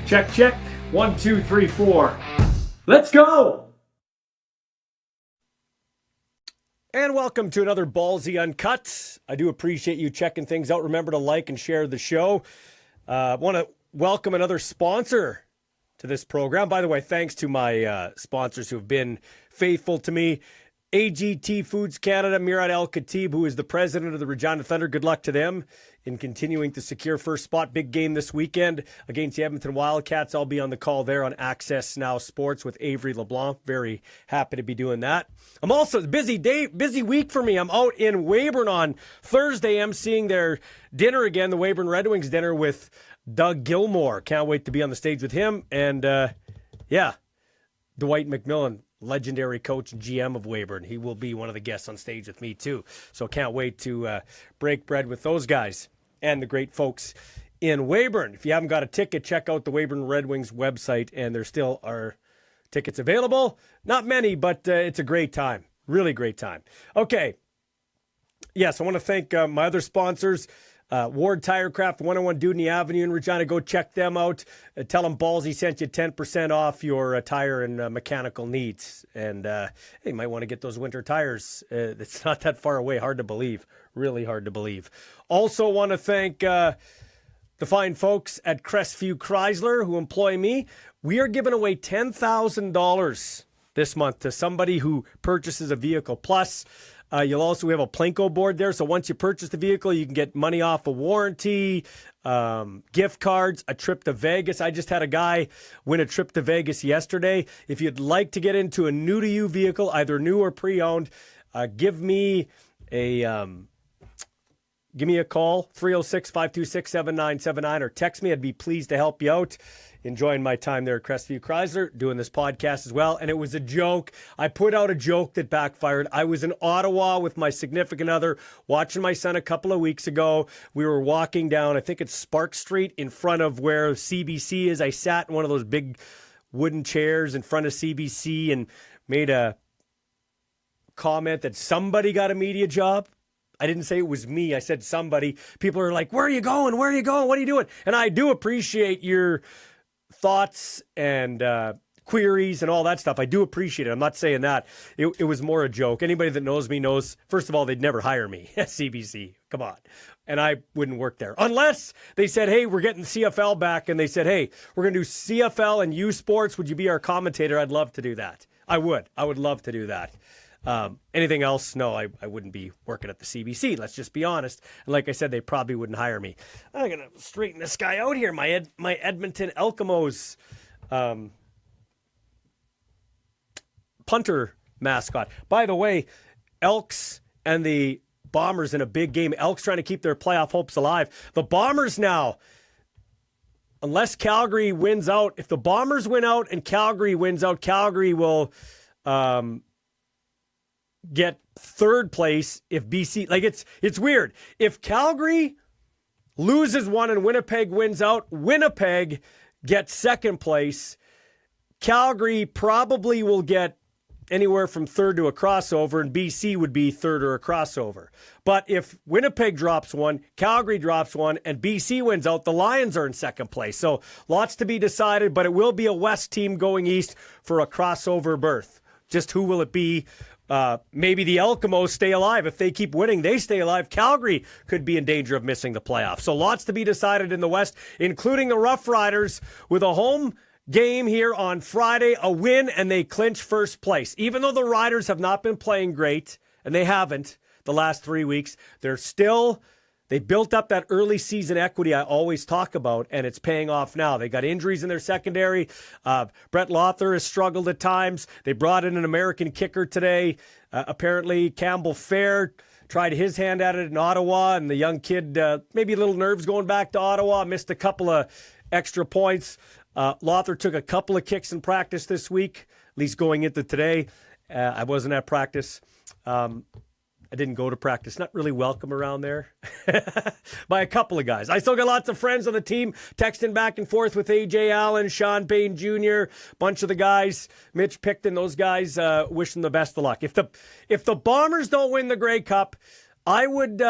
Check, check. 1, 2, 3, 4. Let's go! And welcome to another Ballsy Uncut. I do appreciate you checking things out. Remember to like and share the show. Want to welcome another sponsor to this program. By the way, thanks to my sponsors who have been faithful to me. AGT Foods Canada, Murad El-Khatib, who is the president of the Regina Thunder. Good luck to them in continuing to secure first spot. Big game this weekend against the Edmonton Wildcats. I'll be on the call there on Access Now Sports with Avery LeBlanc. Very happy to be doing that. I'm also busy week for me. I'm out in Weyburn on Thursday. I'm seeing their dinner again, the Weyburn Red Wings dinner with Doug Gilmour. Can't wait to be on the stage with him. And Dwight McMillan, legendary coach and GM of Weyburn. He will be one of the guests on stage with me too. So can't wait to break bread with those guys and the great folks in Weyburn. If you haven't got a ticket, check out the Weyburn Red Wings website, and there still are tickets available. Not many, but it's a great time. Really great time. Okay. Yes, I want to thank my other sponsors. Ward Tirecraft, 101 Dudney Avenue in Regina. Go check them out. Tell them Ballsy sent you 10% off your tire and mechanical needs. And hey, you might want to get those winter tires. It's not that far away. Hard to believe. Really hard to believe. Also want to thank the fine folks at Crestview Chrysler who employ me. We are giving away $10,000 this month to somebody who purchases a vehicle. Plus, you'll also have a Plinko board there. So once you purchase the vehicle, you can get money off a warranty, gift cards, a trip to Vegas. I just had a guy win a trip to Vegas yesterday. If you'd like to get into a new to you vehicle, either new or pre-owned, give me a call, 306-526-7979, or text me. I'd be pleased to help you out. Enjoying my time there at Crestview Chrysler, doing this podcast as well. And it was a joke. I put out a joke that backfired. I was in Ottawa with my significant other, watching my son a couple of weeks ago. We were walking down, I think it's Spark Street, in front of where CBC is. I sat in one of those big wooden chairs in front of CBC and made a comment that somebody got a media job. I didn't say it was me. I said somebody. People are like, where are you going? Where are you going? What are you doing? And I do appreciate your thoughts and queries and all that stuff. I do appreciate it. I'm not saying that. It was more a joke. Anybody that knows me knows, first of all, they'd never hire me at CBC. Come on. And I wouldn't work there. Unless they said, hey, we're getting CFL back. And they said, hey, we're going to do CFL and U Sports. Would you be our commentator? I'd love to do that. I would. I would love to do that. Anything else? No, I wouldn't be working at the CBC. Let's just be honest. And like I said, they probably wouldn't hire me. I'm going to straighten this guy out here. My Edmonton Elkamos punter mascot. By the way, Elks and the Bombers in a big game. Elks trying to keep their playoff hopes alive. The Bombers now, unless Calgary wins out, if the Bombers win out and Calgary wins out, Calgary will get third place if BC, like it's weird. If Calgary loses one and Winnipeg wins out, Winnipeg gets second place. Calgary probably will get anywhere from third to a crossover, and BC would be third or a crossover. But if Winnipeg drops one, Calgary drops one, and BC wins out, the Lions are in second place. So lots to be decided, but it will be a West team going east for a crossover berth. Just who will it be? Maybe the Elkamos stay alive. If they keep winning, they stay alive. Calgary could be in danger of missing the playoffs. So lots to be decided in the West, including the Rough Riders with a home game here on Friday, a win, and they clinch first place. Even though the Riders have not been playing great, and they haven't the last 3 weeks, they built up that early season equity I always talk about, and it's paying off now. They got injuries in their secondary. Brett Lothar has struggled at times. They brought in an American kicker today. Apparently, Campbell Fair tried his hand at it in Ottawa, and the young kid, maybe a little nerves going back to Ottawa, missed a couple of extra points. Lothar took a couple of kicks in practice this week, at least going into today. I wasn't at practice. I didn't go to practice. Not really welcome around there by a couple of guys. I still got lots of friends on the team texting back and forth with A.J. Allen, Sean Payne Jr., bunch of the guys, Mitch Picton, those guys, wish them the best of luck. If the Bombers don't win the Grey Cup, I would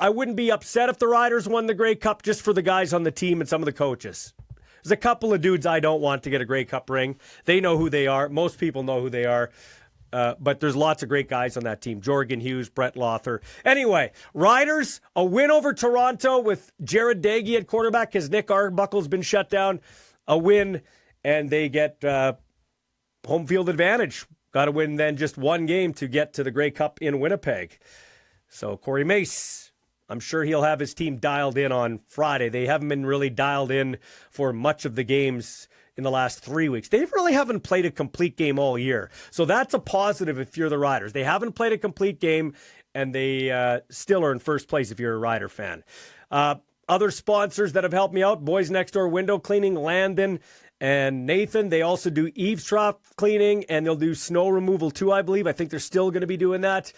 I wouldn't be upset if the Riders won the Grey Cup just for the guys on the team and some of the coaches. There's a couple of dudes I don't want to get a Grey Cup ring. They know who they are. Most people know who they are. But there's lots of great guys on that team. Jorgen Hughes, Brett Lawther. Anyway, Riders, a win over Toronto with Jared Dagey at quarterback because Nick Arbuckle's been shut down. A win, and they get home field advantage. Got to win then just one game to get to the Grey Cup in Winnipeg. So Corey Mace, I'm sure he'll have his team dialed in on Friday. They haven't been really dialed in for much of the games in the last 3 weeks. They really haven't played a complete game all year. So that's a positive if you're the Riders. They haven't played a complete game, and they still are in first place if you're a Rider fan. Other sponsors that have helped me out, Boys Next Door Window Cleaning, Landon and Nathan. They also do eavesdrop cleaning, and they'll do snow removal too, I believe. I think they're still going to be doing that.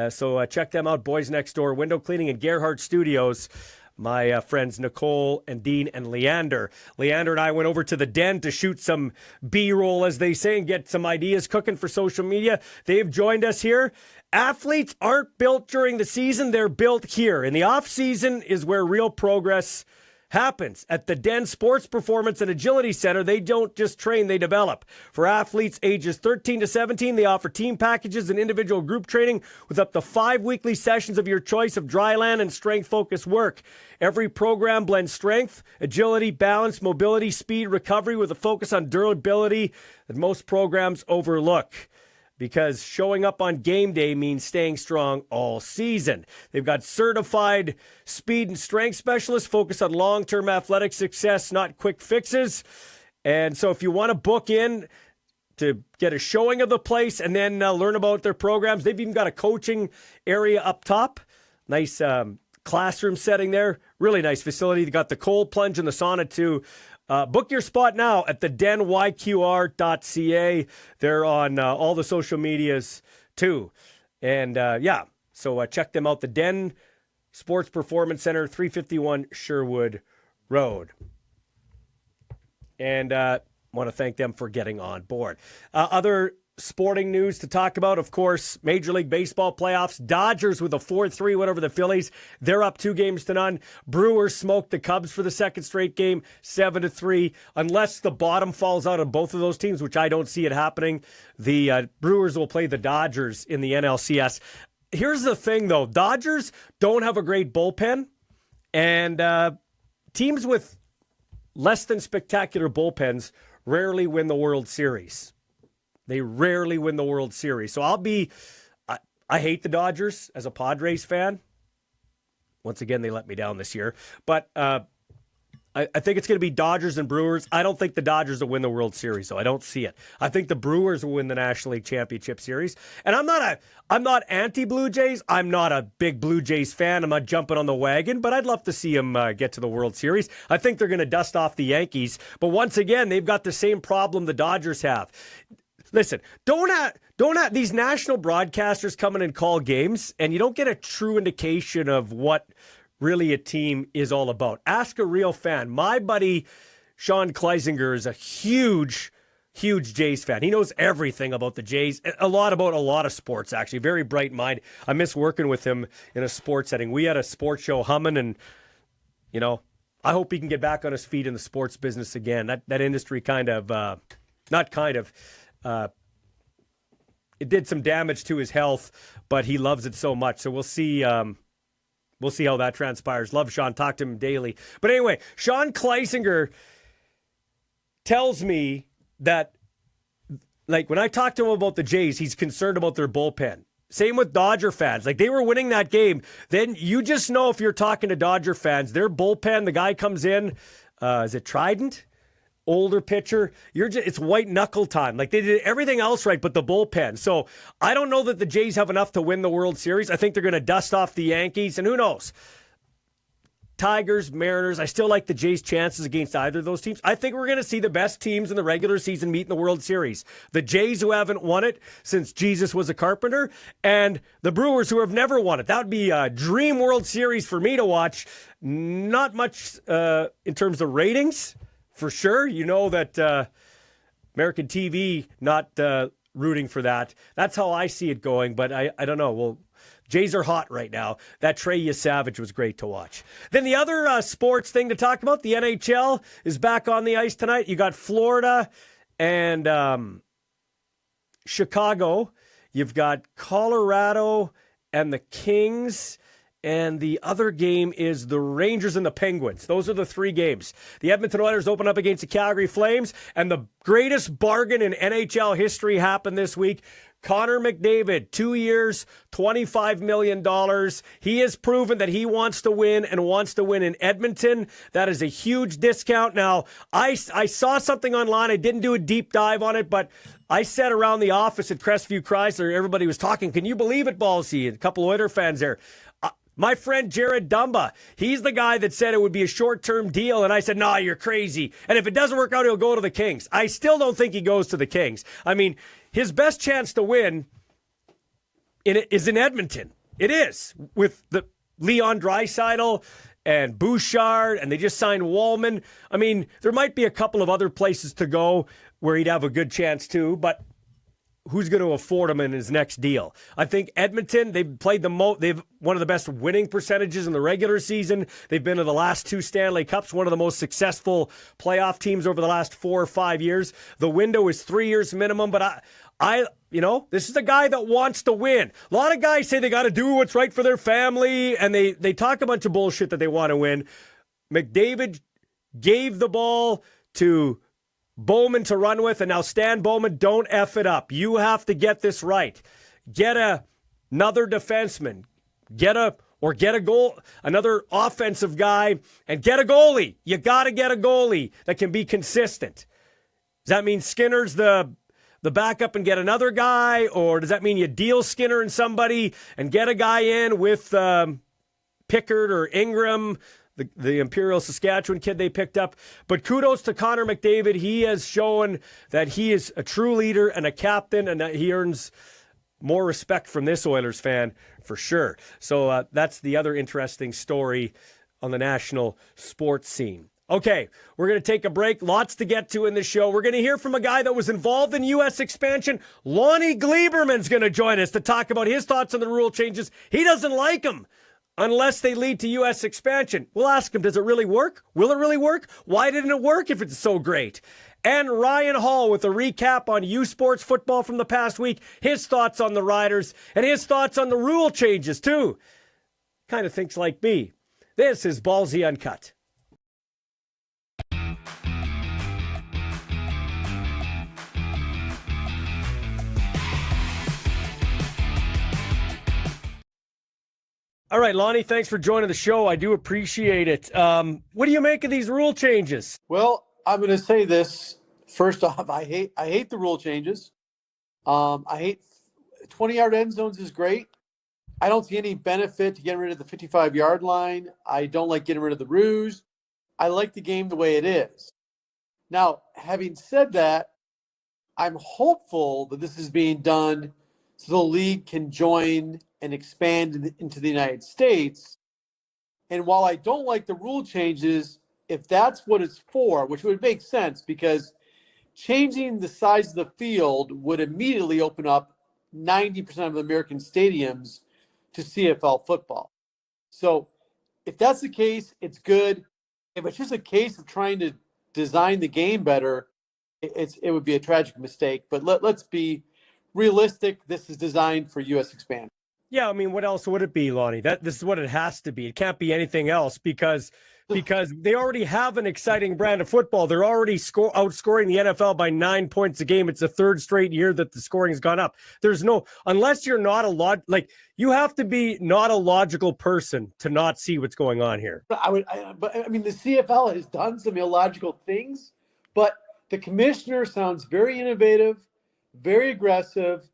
So check them out, Boys Next Door Window Cleaning and Gerhardt Studios. My friends Nicole and Dean and Leander. Leander and I went over to the Den to shoot some B-roll, as they say, and get some ideas cooking for social media. They've joined us here. Athletes aren't built during the season. They're built here. And the off-season is where real progress happens. At the Den Sports Performance and Agility Center, they don't just train, they develop. For athletes ages 13 to 17, they offer team packages and individual group training with up to 5 weekly sessions of your choice of dryland and strength-focused work. Every program blends strength, agility, balance, mobility, speed, recovery with a focus on durability that most programs overlook. Because showing up on game day means staying strong all season. They've got certified speed and strength specialists focused on long-term athletic success, not quick fixes. And so if you want to book in to get a showing of the place and then learn about their programs, they've even got a coaching area up top. Nice classroom setting there. Really nice facility. They got the cold plunge and the sauna too. Book your spot now at thedenyqr.ca. They're on all the social medias too. And so check them out. The Den Sports Performance Center, 351 Sherwood Road. And want to thank them for getting on board. Other sporting news to talk about, of course, Major League Baseball playoffs. Dodgers with a 4-3 win over the Phillies. They're up 2-0. Brewers smoked the Cubs for the second straight game, 7-3. Unless the bottom falls out of both of those teams, which I don't see it happening, the Brewers will play the Dodgers in the NLCS. Here's the thing, though. Dodgers don't have a great bullpen, and teams with less than spectacular bullpens rarely win the World Series. They rarely win the World Series. So I hate the Dodgers as a Padres fan. Once again, they let me down this year. But I think it's going to be Dodgers and Brewers. I don't think the Dodgers will win the World Series, so I don't see it. I think the Brewers will win the National League Championship Series. And I'm not anti-Blue Jays. I'm not a big Blue Jays fan. I'm not jumping on the wagon, but I'd love to see them get to the World Series. I think they're going to dust off the Yankees. But once again, they've got the same problem the Dodgers have. Listen, don't have these national broadcasters come in and call games, and you don't get a true indication of what really a team is all about. Ask a real fan. My buddy Sean Kleisinger is a huge Jays fan. He knows everything about the Jays, a lot of sports, actually. Very bright mind. I miss working with him in a sports setting. We had a sports show humming, and, I hope he can get back on his feet in the sports business again. That industry it did some damage to his health, but he loves it so much. So we'll see how that transpires. Love Sean. Talk to him daily. But anyway, Sean Kleisinger tells me that, when I talk to him about the Jays, he's concerned about their bullpen. Same with Dodger fans. They were winning that game. Then you just know, if you're talking to Dodger fans, their bullpen, the guy comes in, is it Trident? Older pitcher, it's white knuckle time. They did everything else right, but the bullpen. So I don't know that the Jays have enough to win the World Series. I think they're going to dust off the Yankees, and who knows? Tigers, Mariners. I still like the Jays' chances against either of those teams. I think we're going to see the best teams in the regular season meet in the World Series. The Jays, who haven't won it since Jesus was a carpenter, and the Brewers, who have never won it. That would be a dream World Series for me to watch. Not much in terms of ratings. For sure, that American TV not rooting for that. That's how I see it going, but I don't know. Well, Jays are hot right now. That Trey Savage was great to watch. Then the other sports thing to talk about, the NHL is back on the ice tonight. You got Florida and Chicago. You've got Colorado and the Kings. And the other game is the Rangers and the Penguins. Those are the three games. The Edmonton Oilers open up against the Calgary Flames. And the greatest bargain in NHL history happened this week. Connor McDavid, 2 years, $25 million. He has proven that he wants to win and wants to win in Edmonton. That is a huge discount. Now, I saw something online. I didn't do a deep dive on it, but I sat around the office at Crestview Chrysler. Everybody was talking. Can you believe it, Ballsy? A couple Oiler fans there. My friend Jared Dumba, he's the guy that said it would be a short-term deal, and I said, nah, you're crazy. And if it doesn't work out, he'll go to the Kings. I still don't think he goes to the Kings. I mean, his best chance to win is in Edmonton. It is, with the Leon Draisaitl and Bouchard, and they just signed Wallman. I mean, there might be a couple of other places to go where he'd have a good chance too, but who's going to afford him in his next deal? I think Edmonton, they've played they've one of the best winning percentages in the regular season. They've been to the last two Stanley Cups, one of the most successful playoff teams over the last 4 or 5 years. The window is 3 years minimum, but this is a guy that wants to win. A lot of guys say they got to do what's right for their family, and they talk a bunch of bullshit that they want to win. McDavid gave the ball to Bowman to run with, and now Stan Bowman, don't F it up. You have to get this right. Get another defenseman. Get a goal, another offensive guy, and get a goalie. You got to get a goalie that can be consistent. Does that mean Skinner's the backup and get another guy, or does that mean you deal Skinner and somebody and get a guy in with Pickard or Ingram, the Imperial Saskatchewan kid they picked up? But kudos to Connor McDavid. He has shown that he is a true leader and a captain, and that he earns more respect from this Oilers fan for sure. So that's the other interesting story on the national sports scene. Okay, we're going to take a break. Lots to get to in the show. We're going to hear from a guy that was involved in U.S. expansion. Lonie Glieberman's going to join us to talk about his thoughts on the rule changes. He doesn't like them unless they lead to U.S. expansion. We'll ask him, does it really work? Will it really work? Why didn't it work if it's so great? And Ryan Hall with a recap on U Sports football from the past week, his thoughts on the Riders, and his thoughts on the rule changes, too. Kind of thinks like me. This is Ballsy Uncut. All right, Lonnie, thanks for joining the show. I do appreciate it. What do you make of these rule changes? Well, I'm going to say this. First off, I hate the rule changes. I hate 20-yard end zones is great. I don't see any benefit to getting rid of the 55-yard line. I don't like getting rid of the ruse. I like the game the way it is. Now, having said that, I'm hopeful that this is being done so the league can join and expand into the United States. And while I don't like the rule changes, if that's what it's for, which would make sense because changing the size of the field would immediately open up 90% of the American stadiums to CFL football. So if that's the case, it's good. If it's just a case of trying to design the game better, it would be a tragic mistake. But let's be realistic. This is designed for U.S. expansion. Yeah, I mean, what else would it be, Lonnie? This is what it has to be. It can't be anything else because they already have an exciting brand of football. They're already outscoring the NFL by 9 points a game. It's the third straight year that the scoring has gone up. There's no, unless you're not you have to be not a logical person to not see what's going on here. But I mean, the CFL has done some illogical things, but the commissioner sounds very innovative, very aggressive,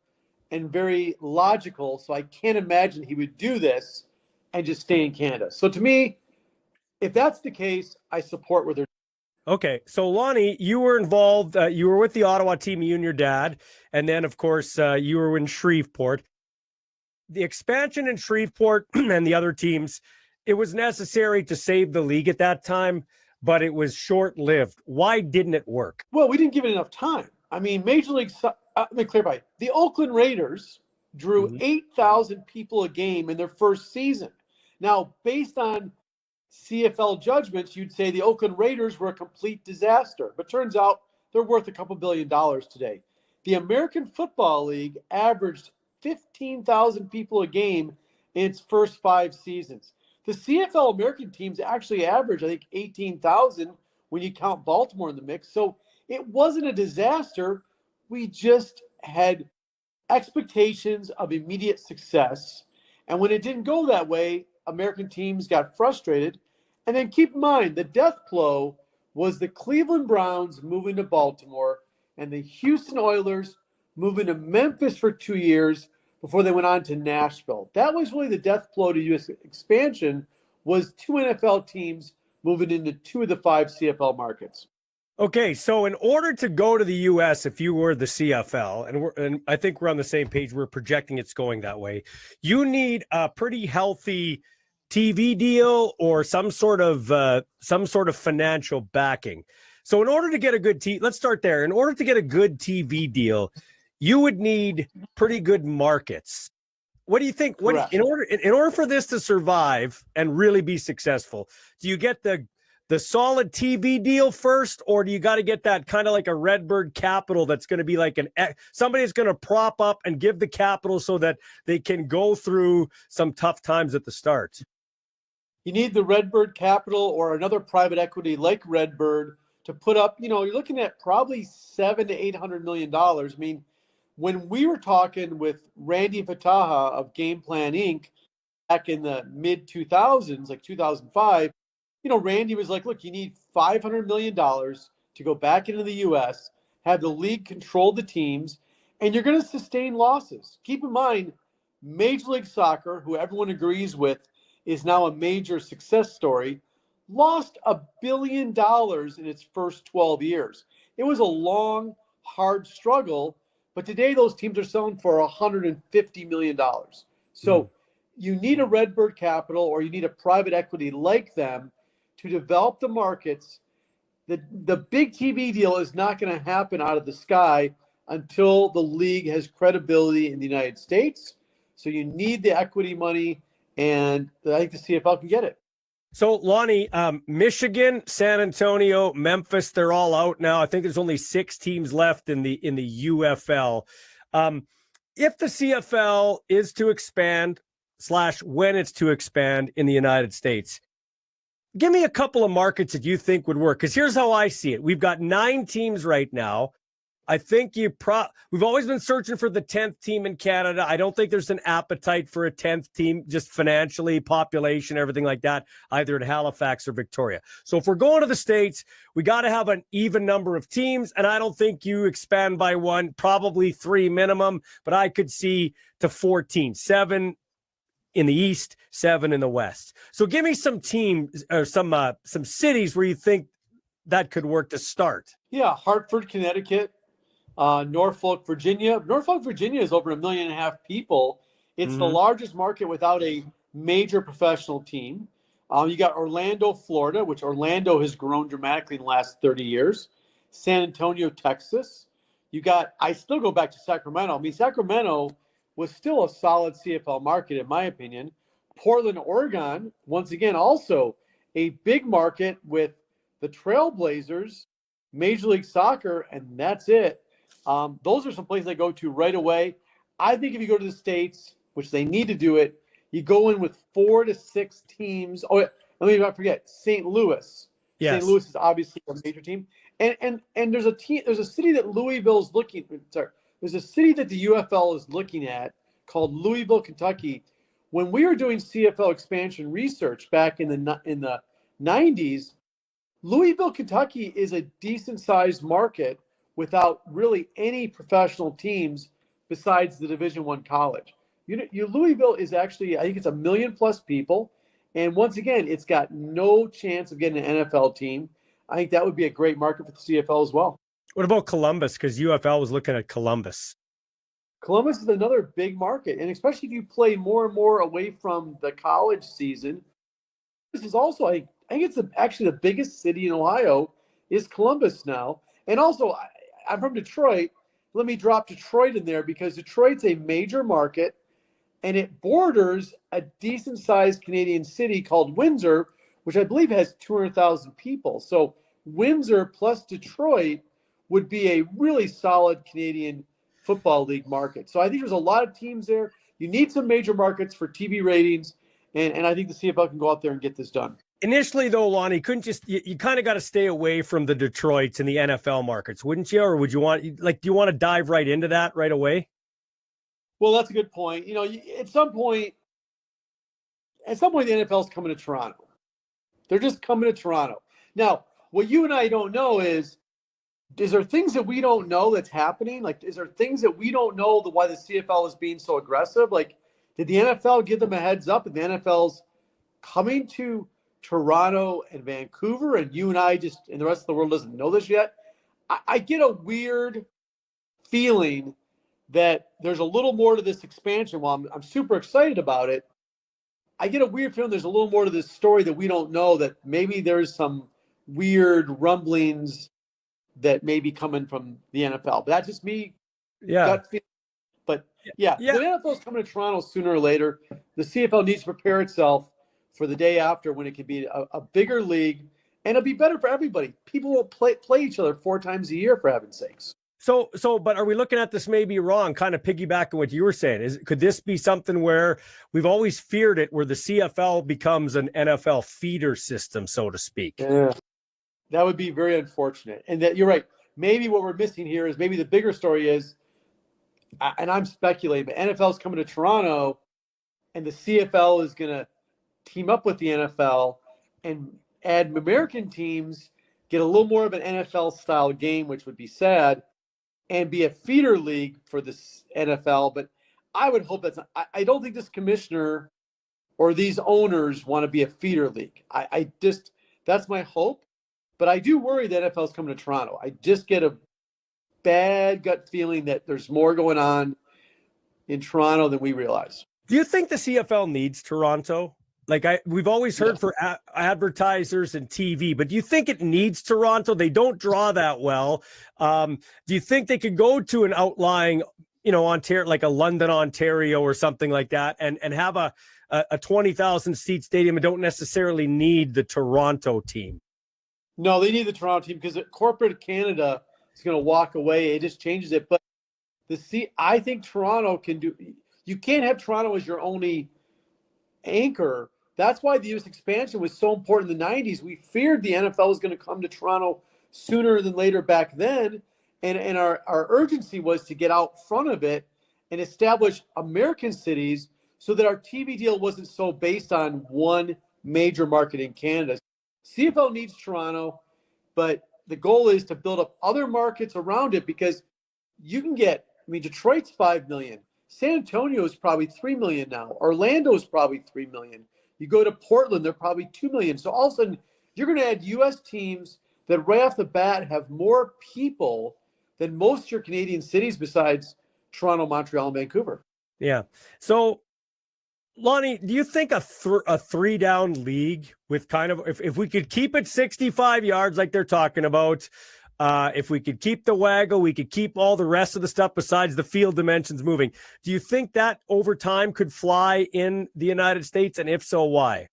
and very logical. So I can't imagine he would do this and just stay in Canada. So to me, if that's the case, I support what they're doing. Okay. So Lonnie, you were involved. You were with the Ottawa team, you and your dad. And then, of course, you were in Shreveport. The expansion in Shreveport and the other teams, it was necessary to save the league at that time, but it was short-lived. Why didn't it work? Well, we didn't give it enough time. I mean, Major League, let me clarify. The Oakland Raiders drew 8,000 people a game in their first season. Now, based on CFL judgments, you'd say the Oakland Raiders were a complete disaster, but turns out they're worth a couple $1 billion today. The American Football League averaged 15,000 people a game in its first 5 seasons. The CFL American teams actually average, I think, 18,000 when you count Baltimore in the mix. So it wasn't a disaster. We just had expectations of immediate success. And when it didn't go that way, American teams got frustrated. And then keep in mind, the death blow was the Cleveland Browns moving to Baltimore and the Houston Oilers moving to Memphis for 2 years before they went on to Nashville. That was really the death blow to U.S. expansion, was 2 NFL teams moving into 2 of the 5 CFL markets. Okay, so in order to go to the U.S., if you were the CFL, and I think we're on the same page, we're projecting it's going that way, you need a pretty healthy TV deal or some sort of financial backing. So in order to get a good let's start there. In order to get a good TV deal, you would need pretty good markets. What do you think? In order for this to survive and really be successful, do you get the solid TV deal first, or do you got to get that kind of like a Redbird capital that's going to be like somebody that's going to prop up and give the capital so that they can go through some tough times at the start? You need the Redbird capital or another private equity like Redbird to put up, you're looking at probably $700 to $800 million. I mean, when we were talking with Randy Fataha of Game Plan Inc. back in the mid 2000s, like 2005, Randy was like, look, you need $500 million to go back into the U.S., have the league control the teams, and you're going to sustain losses. Keep in mind, Major League Soccer, who everyone agrees with, is now a major success story, lost $1 billion in its first 12 years. It was a long, hard struggle, but today those teams are selling for $150 million. So you need a Redbird capital or you need a private equity like them to develop the markets. The big TV deal is not going to happen out of the sky until the league has credibility in the United States. So you need the equity money, and I think the CFL can get it. So, Lonnie, Michigan, San Antonio, Memphis, they're all out now. I think there's only 6 teams left in the UFL. If the CFL is to expand / when it's to expand in the United States, give me a couple of markets that you think would work. Because here's how I see it. We've got 9 teams right now. I think we've always been searching for the 10th team in Canada. I don't think there's an appetite for a 10th team, just financially, population, everything like that, either in Halifax or Victoria. So if we're going to the States, we got to have an even number of teams. And I don't think you expand by 1, probably 3 minimum, but I could see to 14, 7 in the East, 7 in the West. So give me some teams or some cities where you think that could work to start. Yeah, Hartford, Connecticut. Norfolk, Virginia. Norfolk, Virginia is over 1.5 million people. It's the largest market without a major professional team. You got Orlando, Florida, which Orlando has grown dramatically in the last 30 years. San Antonio, Texas. I still go back to Sacramento. I mean, Sacramento was still a solid CFL market, in my opinion. Portland, Oregon, once again, also a big market with the Trailblazers, Major League Soccer, and that's it. Those are some places I go to right away. I think if you go to the States, which they need to do it, you go in with 4 to 6 teams. Oh, let me not forget St. Louis. Yes. St. Louis is obviously a major team. And there's a city that Louisville's looking. Sorry, there's a city that the UFL is looking at called Louisville, Kentucky. When we were doing CFL expansion research back in the 90s, Louisville, Kentucky is a decent-sized market without really any professional teams besides the Division I college. Louisville is actually, I think it's 1 million+ people. And once again, it's got no chance of getting an NFL team. I think that would be a great market for the CFL as well. What about Columbus? Because UFL was looking at Columbus. Columbus is another big market. And especially if you play more and more away from the college season, this is also, I think it's actually the biggest city in Ohio is Columbus now. And also, I'm from Detroit. let me drop Detroit in there because Detroit's a major market and it borders a decent sized Canadian city called Windsor, which I believe has 200,000 people. So Windsor plus Detroit would be a really solid Canadian Football League market. So I think there's a lot of teams there. You need some major markets for TV ratings, and I think the CFL can go out there and get this done. Initially, though, Lonnie, you kind of got to stay away from the Detroits and the NFL markets, wouldn't you? Or would you do you want to dive right into that right away? Well, that's a good point. At some point, the NFL is coming to Toronto. They're just coming to Toronto. Now, what you and I don't know is there things that we don't know that's happening? Like, is there things that we don't know why the CFL is being so aggressive? Like, did the NFL give them a heads up and the NFL's coming to Toronto and Vancouver and you and I and the rest of the world doesn't know this yet? I get a weird feeling that there's a little more to this expansion. While I'm super excited about it, I get a weird feeling there's a little more to this story that we don't know, that maybe there's some weird rumblings that may be coming from the NFL. But that's just me. Yeah. Gut feeling. But yeah, the NFL is coming to Toronto sooner or later. The CFL needs to prepare itself for the day after when it can be a bigger league, and it'll be better for everybody. People will play each other 4 times a year, for heaven's sakes. So, but are we looking at this maybe wrong, kind of piggybacking what you were saying? Could this be something where we've always feared it, where the CFL becomes an NFL feeder system, so to speak? Yeah, that would be very unfortunate. And that you're right. Maybe what we're missing here is maybe the bigger story is, and I'm speculating, but NFL is coming to Toronto and the CFL is going to team up with the NFL and add American teams, get a little more of an NFL style game, which would be sad, and be a feeder league for the NFL. But I would hope that's not, I don't think this commissioner or these owners want to be a feeder league. I just, that's my hope. But I do worry that NFL is coming to Toronto. I just get a bad gut feeling that there's more going on in Toronto than we realize. Do you think the CFL needs Toronto? Like we've always heard for advertisers and TV, but do you think it needs Toronto? They don't draw that well. Do you think they could go to an outlying, Ontario, like a London, Ontario or something like that, and have a 20,000 seat stadium and don't necessarily need the Toronto team? No, they need the Toronto team because corporate Canada is going to walk away. It just changes it. But I think Toronto can do. You can't have Toronto as your only anchor. That's why the U.S. expansion was so important in the 90s. We feared the NFL was going to come to Toronto sooner than later back then. And our urgency was to get out front of it and establish American cities so that our TV deal wasn't so based on one major market in Canada. CFL needs Toronto, but the goal is to build up other markets around it because you can get, Detroit's 5 million. San Antonio is probably 3 million now. Orlando is probably 3 million. You go to Portland, they're probably 2 million. So all of a sudden, you're going to add U.S. teams that right off the bat have more people than most of your Canadian cities besides Toronto, Montreal, and Vancouver. Yeah. So, Lonnie, do you think a 3-down league with kind of, if we could keep it 65 yards like they're talking about, if we could keep the waggle, we could keep all the rest of the stuff besides the field dimensions moving. Do you think that over time could fly in the United States? And if so, why?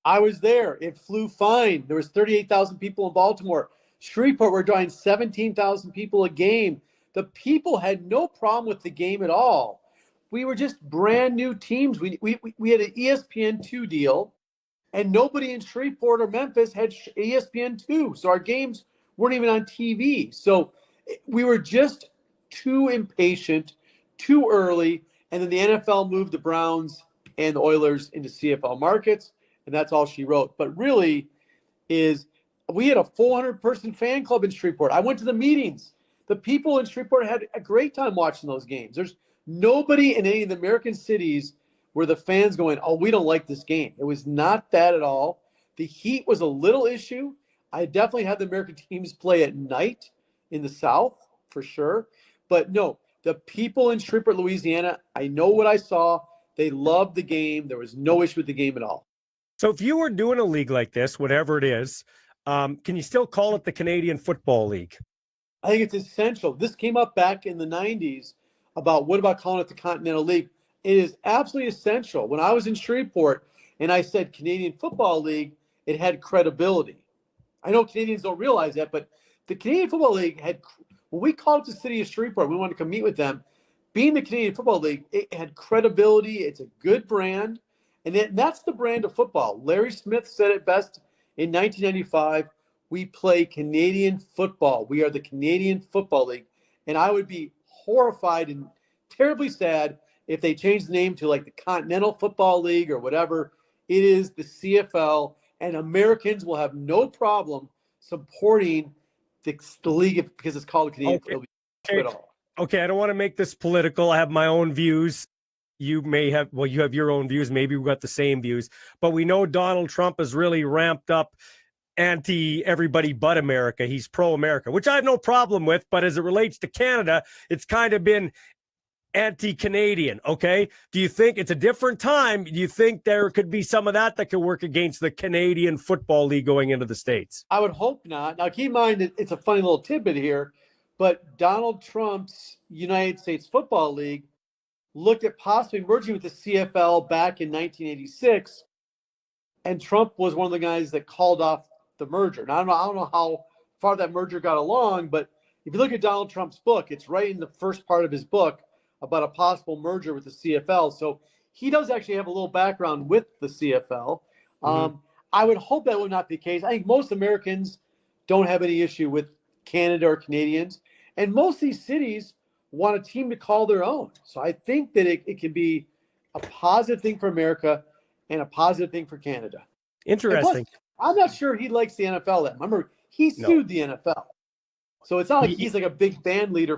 I was there. It flew fine. There was 38,000 people in Baltimore. Shreveport, we're drawing 17,000 people a game. The people had no problem with the game at all. We were just brand new teams. We had an ESPN2 deal, and nobody in Shreveport or Memphis had ESPN2. So our games weren't even on TV. So we were just too impatient, too early. And then the NFL moved the Browns and the Oilers into CFL markets. And that's all she wrote. But really we had a 400-person fan club in Shreveport. I went to the meetings. The people in Shreveport had a great time watching those games. There's nobody in any of the American cities where the fans going, oh, we don't like this game. It was not that at all. The heat was a little issue. I definitely had the American teams play at night in the South for sure. But no, the people in Shreveport, Louisiana, I know what I saw. They loved the game. There was no issue with the game at all. So if you were doing a league like this, whatever it is, can you still call it the Canadian Football League? I think it's essential. This came up back in the 90s about what about calling it the Continental League. It is absolutely essential. When I was in Shreveport and I said Canadian Football League, it had credibility. I know Canadians don't realize that, but the Canadian Football League had, when we called it the city of Shreveport, we wanted to come meet with them. Being the Canadian Football League, it had credibility. It's a good brand. And that's the brand of football. Larry Smith said it best in 1995. We play Canadian football. We are the Canadian Football League. And I would be horrified and terribly sad if they changed the name to like the Continental Football League or whatever. It is the CFL, and Americans will have no problem supporting the league because it's called the Canadian Football League. Okay, I don't want to make this political. I have my own views. You may have, well, you have your own views. Maybe we've got the same views. But we know Donald Trump has really ramped up anti-everybody but America. He's pro-America, which I have no problem with. But as it relates to Canada, it's kind of been anti-Canadian, okay? Do you think it's a different time? Do you think there could be some of that could work against the Canadian Football League going into the States? I would hope not. Now, keep in mind, it's a funny little tidbit here, but Donald Trump's United States Football League looked at possibly merging with the CFL back in 1986, and Trump was one of the guys that called off the merger. Now, I don't know how far that merger got along, but if you look at Donald Trump's book, it's right in the first part of his book about a possible merger with the CFL. So he does actually have a little background with the CFL. I would hope that would not be the case. I think most Americans don't have any issue with Canada or Canadians. And most of these cities want a team to call their own. So I think that it can be a positive thing for America and a positive thing for Canada. Interesting. Plus, I'm not sure he likes the NFL. Remember, he sued the NFL. So it's not like he's like a big ringleader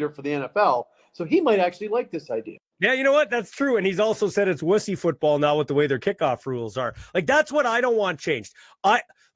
for the NFL. So he might actually like this idea. Yeah, you know what? That's true. And he's also said it's wussy football now with the way their kickoff rules are. Like, that's what I don't want changed.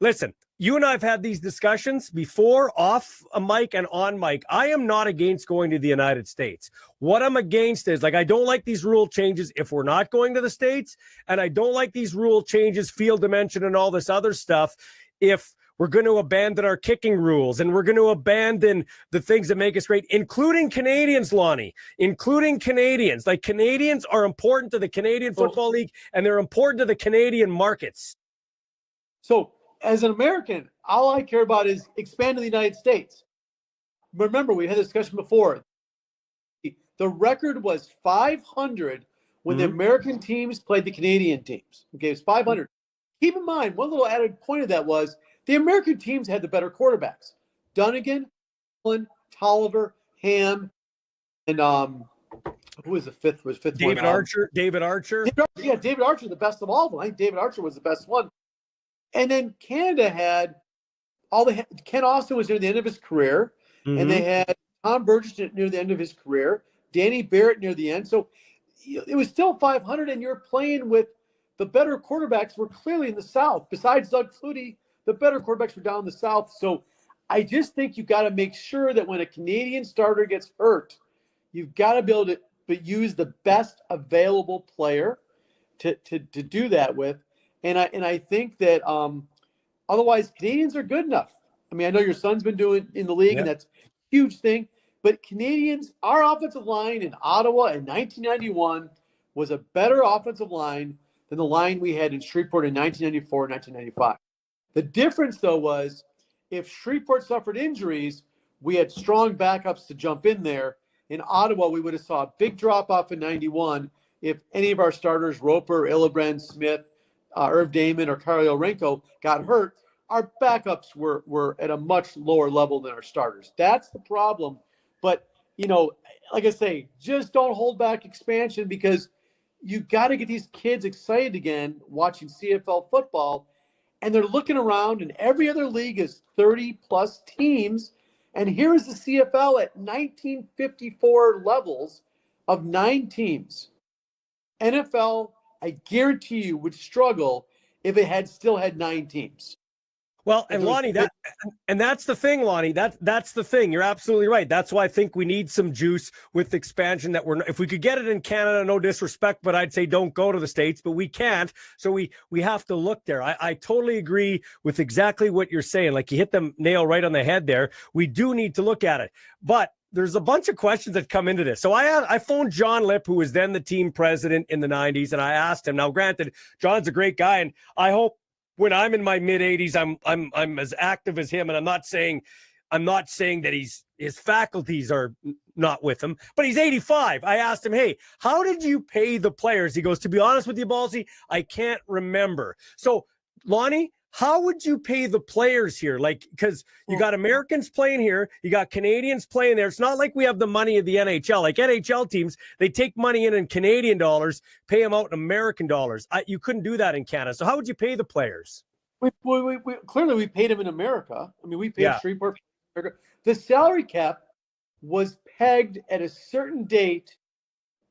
Listen, you and I have had these discussions before, off a mic and on mic. I am not against going to the United States. What I'm against is, like, I don't like these rule changes if we're not going to the States. And I don't like these rule changes, field dimension and all this other stuff, if we're going to abandon our kicking rules and we're going to abandon the things that make us great, including Canadians, Lonnie, including Canadians. Like, Canadians are important to the Canadian Football League and they're important to the Canadian markets. So as an American, all I care about is expanding the United States. Remember, we had a discussion before. The record was 500 when the American teams played the Canadian teams. Okay, it was 500. Keep in mind, one little added point of that was the American teams had the better quarterbacks. Dunnigan, Tolliver, Ham, and who was the fifth? David Archer. David Archer. Yeah, David Archer, the best of all of them. I think David Archer was the best one. And then Canada had Ken Austin was near the end of his career, and they had Tom Burgess near the end of his career, Danny Barrett near the end. So it was still 500, and you're playing with the better quarterbacks were clearly in the South. Besides Doug Flutie, the better quarterbacks were down in the South. So I just think you've got to make sure that when a Canadian starter gets hurt, you've got to be able to use the best available player to do that with. And I think that otherwise Canadians are good enough. I mean, I know your son's been doing in the league, and that's a huge thing. But Canadians, our offensive line in Ottawa in 1991 was a better offensive line than the line we had in Shreveport in 1994 and 1995. The difference, though, was if Shreveport suffered injuries, we had strong backups to jump in there. In Ottawa, we would have saw a big drop-off in 91 if any of our starters, Roper, Illebrand, Smith, Irv Damon, or Karli Orenko, got hurt. Our backups were at a much lower level than our starters. That's the problem. But, like I say, just don't hold back expansion, because you got to get these kids excited again watching CFL football. And they're looking around, and every other league is 30-plus teams. And here is the CFL at 1954 levels of 9 teams. NFL, I guarantee you, would struggle if it still had 9 teams. Well, and Lonnie, that's the thing, Lonnie. That's the thing. You're absolutely right. That's why I think we need some juice with expansion. If we could get it in Canada, no disrespect, but I'd say don't go to the States, but we can't. So we have to look there. I totally agree with exactly what you're saying. Like, you hit the nail right on the head there. We do need to look at it, but there's a bunch of questions that come into this. So I phoned John Lipp, who was then the team president in the 90s, and I asked him. Now, granted, John's a great guy, and I hope when I'm in my mid 80s, I'm as active as him. And I'm not saying that his faculties are not with him, but he's 85. I asked him, hey, how did you pay the players? He goes, to be honest with you, Ballsy, I can't remember. So, Lonnie, how would you pay the players here? Like, because you got Americans playing here, you got Canadians playing there. It's not like we have the money of the NHL. Like, NHL teams, they take money in Canadian dollars, pay them out in American dollars. You couldn't do that in Canada. So how would you pay the players? Clearly, we paid them in America. I mean, we paid Shreveport. The salary cap was pegged at a certain date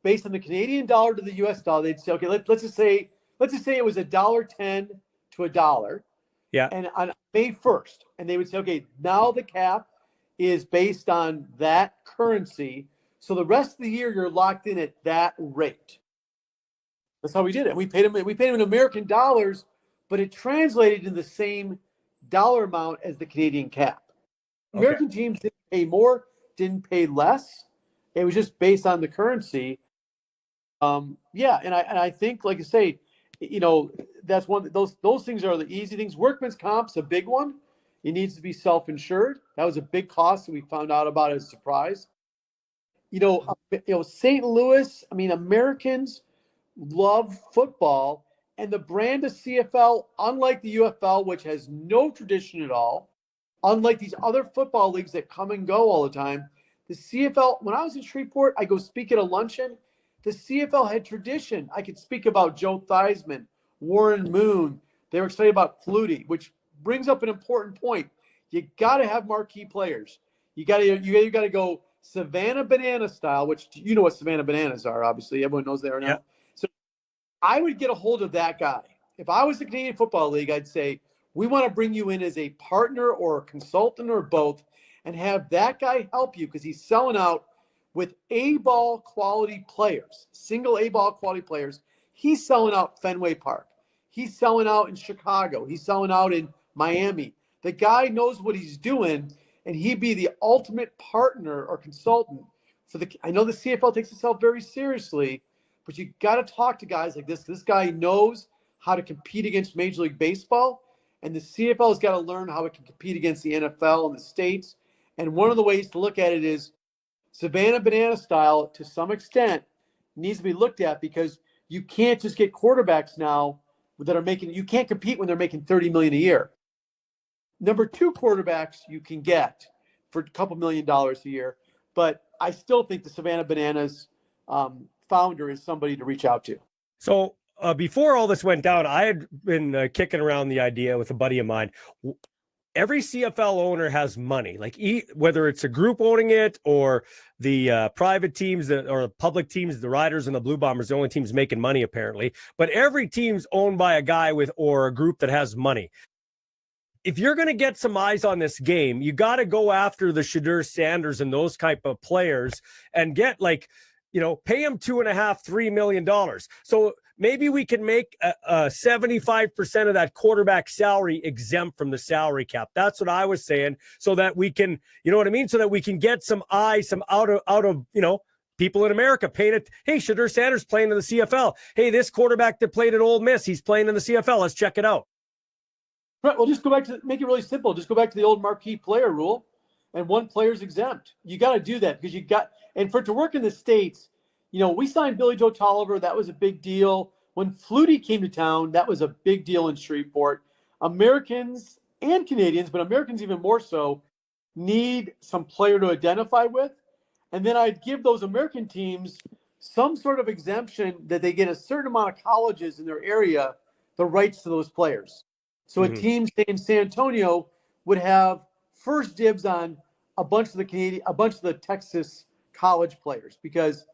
based on the Canadian dollar to the U.S. dollar. They'd say, okay, let's just say it was $1.10 to $1. Yeah. And on May 1st, and they would say, okay, now the cap is based on that currency. So the rest of the year, you're locked in at that rate. That's how we did it. We paid them in American dollars, but it translated in the same dollar amount as the Canadian cap. Okay. American teams didn't pay more, didn't pay less. It was just based on the currency. And I think, like I say, that's one. Those things are the easy things. Workman's comp's a big one. It needs to be self-insured. That was a big cost that we found out about as a surprise. St. Louis. I mean, Americans love football, and the brand of CFL, unlike the UFL, which has no tradition at all, unlike these other football leagues that come and go all the time, the CFL. When I was in Shreveport, I go speak at a luncheon. The CFL had tradition. I could speak about Joe Theismann, Warren Moon. They were excited about Flutie, which brings up an important point. You got to have marquee players. You got to go Savannah Banana style, which you know what Savannah Bananas are, obviously. Everyone knows they are now. Yeah. So I would get a hold of that guy. If I was the Canadian Football League, I'd say, we want to bring you in as a partner or a consultant or both and have that guy help you because he's selling out with A-ball quality players, single A-ball quality players. He's selling out Fenway Park. He's selling out in Chicago. He's selling out in Miami. The guy knows what he's doing, and he'd be the ultimate partner or consultant for the. I know the CFL takes itself very seriously, but you got to talk to guys like this. This guy knows how to compete against Major League Baseball, and the CFL has got to learn how it can compete against the NFL and the States. And one of the ways to look at it is Savannah Banana style, to some extent, needs to be looked at because you can't just get quarterbacks now that are making. You can't compete when they're making $30 million a year. Number two quarterbacks you can get for a couple $1 million a year, but I still think the Savannah Bananas founder is somebody to reach out to. So before all this went down, I had been kicking around the idea with a buddy of mine. Every CFL owner has money, like whether it's a group owning it or the private teams or public teams, the Riders and the Blue Bombers, the only teams making money apparently. But every team's owned by a guy or a group that has money. If you're going to get some eyes on this game, you got to go after the Shedeur Sanders and those type of players and get pay them $2.5-3 million. So maybe we can make a 75% of that quarterback salary exempt from the salary cap. That's what I was saying, so that we can, you know what I mean? So that we can get some eyes, some out of people in America paying it. Hey, Shedeur Sanders playing in the CFL. Hey, this quarterback that played at Ole Miss, he's playing in the CFL. Let's check it out. Right. Well, just go back to make it really simple. Just go back to the old marquee player rule, and one player's exempt. You got to do that because and for it to work in the States, we signed Billy Joe Tolliver. That was a big deal. When Flutie came to town, that was a big deal in Shreveport. Americans and Canadians, but Americans even more so, need some player to identify with. And then I'd give those American teams some sort of exemption that they get a certain amount of colleges in their area, the rights to those players. So a team, say in San Antonio, would have first dibs on a bunch of the Texas college players because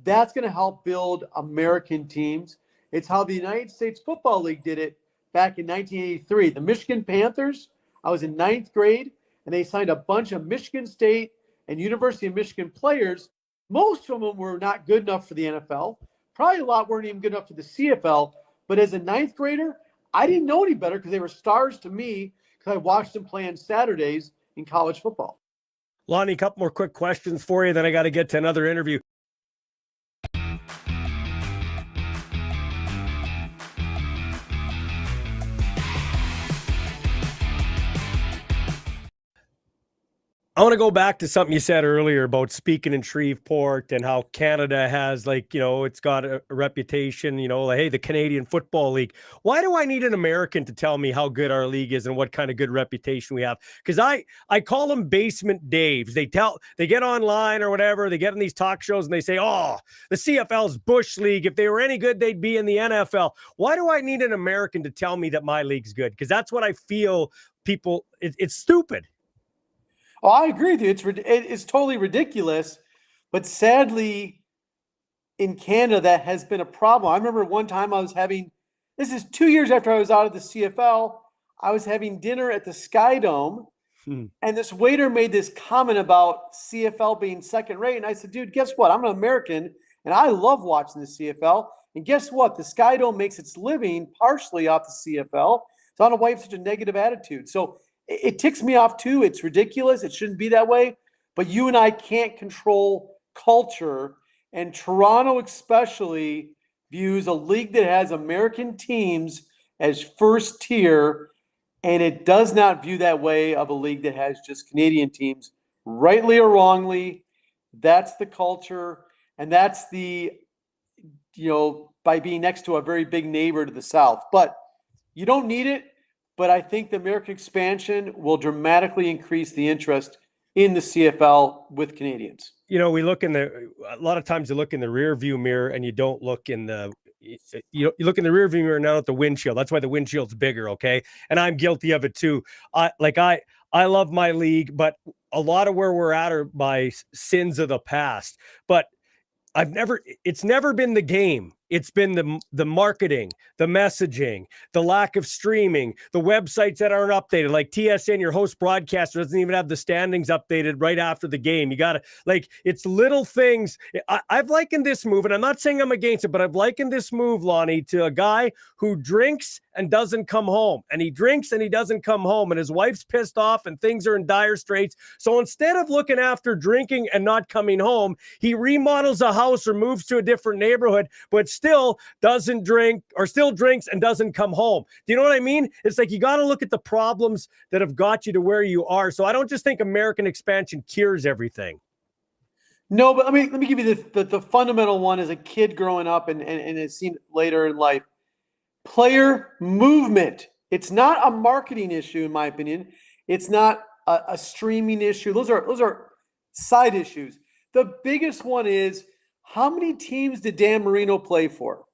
that's going to help build American teams. It's how the United States Football League did it back in 1983. The Michigan Panthers I was in ninth grade, and they signed a bunch of Michigan State and University of Michigan players. Most of them were not good enough for the NFL. Probably a lot weren't even good enough for the CFL. But as a ninth grader, I didn't know any better because they were stars to me because I watched them play on Saturdays in college football. Lonnie, a couple more quick questions for you, then I got to get to another interview. I want to go back to something you said earlier about speaking in Shreveport and how Canada has, like, you know, it's got a reputation, you know, like, hey, the Canadian Football League. Why do I need an American to tell me how good our league is and what kind of good reputation we have? Because I call them basement Daves. They get online or whatever, they get in these talk shows and they say, oh, the CFL's Bush League. If they were any good, they'd be in the NFL. Why do I need an American to tell me that my league's good? Because that's what I feel it's stupid. Oh, I agree with you. It's totally ridiculous, but sadly, in Canada, that has been a problem. I remember one time this is 2 years after I was out of the CFL, I was having dinner at the Sky Dome, and this waiter made this comment about CFL being second rate, and I said, dude, guess what? I'm an American, and I love watching the CFL, and guess what? The Sky Dome makes its living partially off the CFL, so I don't know why you have such a negative attitude. So it ticks me off too. It's ridiculous. It shouldn't be that way. But you and I can't control culture. And Toronto especially views a league that has American teams as first tier. And it does not view that way of a league that has just Canadian teams, rightly or wrongly. That's the culture. And that's by being next to a very big neighbor to the south. But you don't need it. But I think the American expansion will dramatically increase the interest in the CFL with Canadians. You know, a lot of times you look in the rear view mirror and you don't look in you look in the rear view mirror, not at the windshield. That's why the windshield's bigger. Okay. And I'm guilty of it too. I love my league, but a lot of where we're at are my sins of the past, but it's never been the game. It's been the marketing, the messaging, the lack of streaming, the websites that aren't updated. Like TSN, your host broadcaster doesn't even have the standings updated right after the game. You got to, it's little things. I've likened this move, and I'm not saying I'm against it, but I've likened this move, Lonnie, to a guy who drinks and doesn't come home. And he drinks and he doesn't come home. And his wife's pissed off and things are in dire straits. So instead of looking after drinking and not coming home, he remodels a house or moves to a different neighborhood, but still doesn't drink or still drinks and doesn't come home. Do you know what I mean? It's like you got to look at the problems that have got you to where you are. So I don't just think American expansion cures everything. No, but let me give you the fundamental one as a kid growing up and it seemed later in life. Player movement. It's not a marketing issue, in my opinion. It's not a streaming issue. Those are side issues. The biggest one is, how many teams did Dan Marino play for?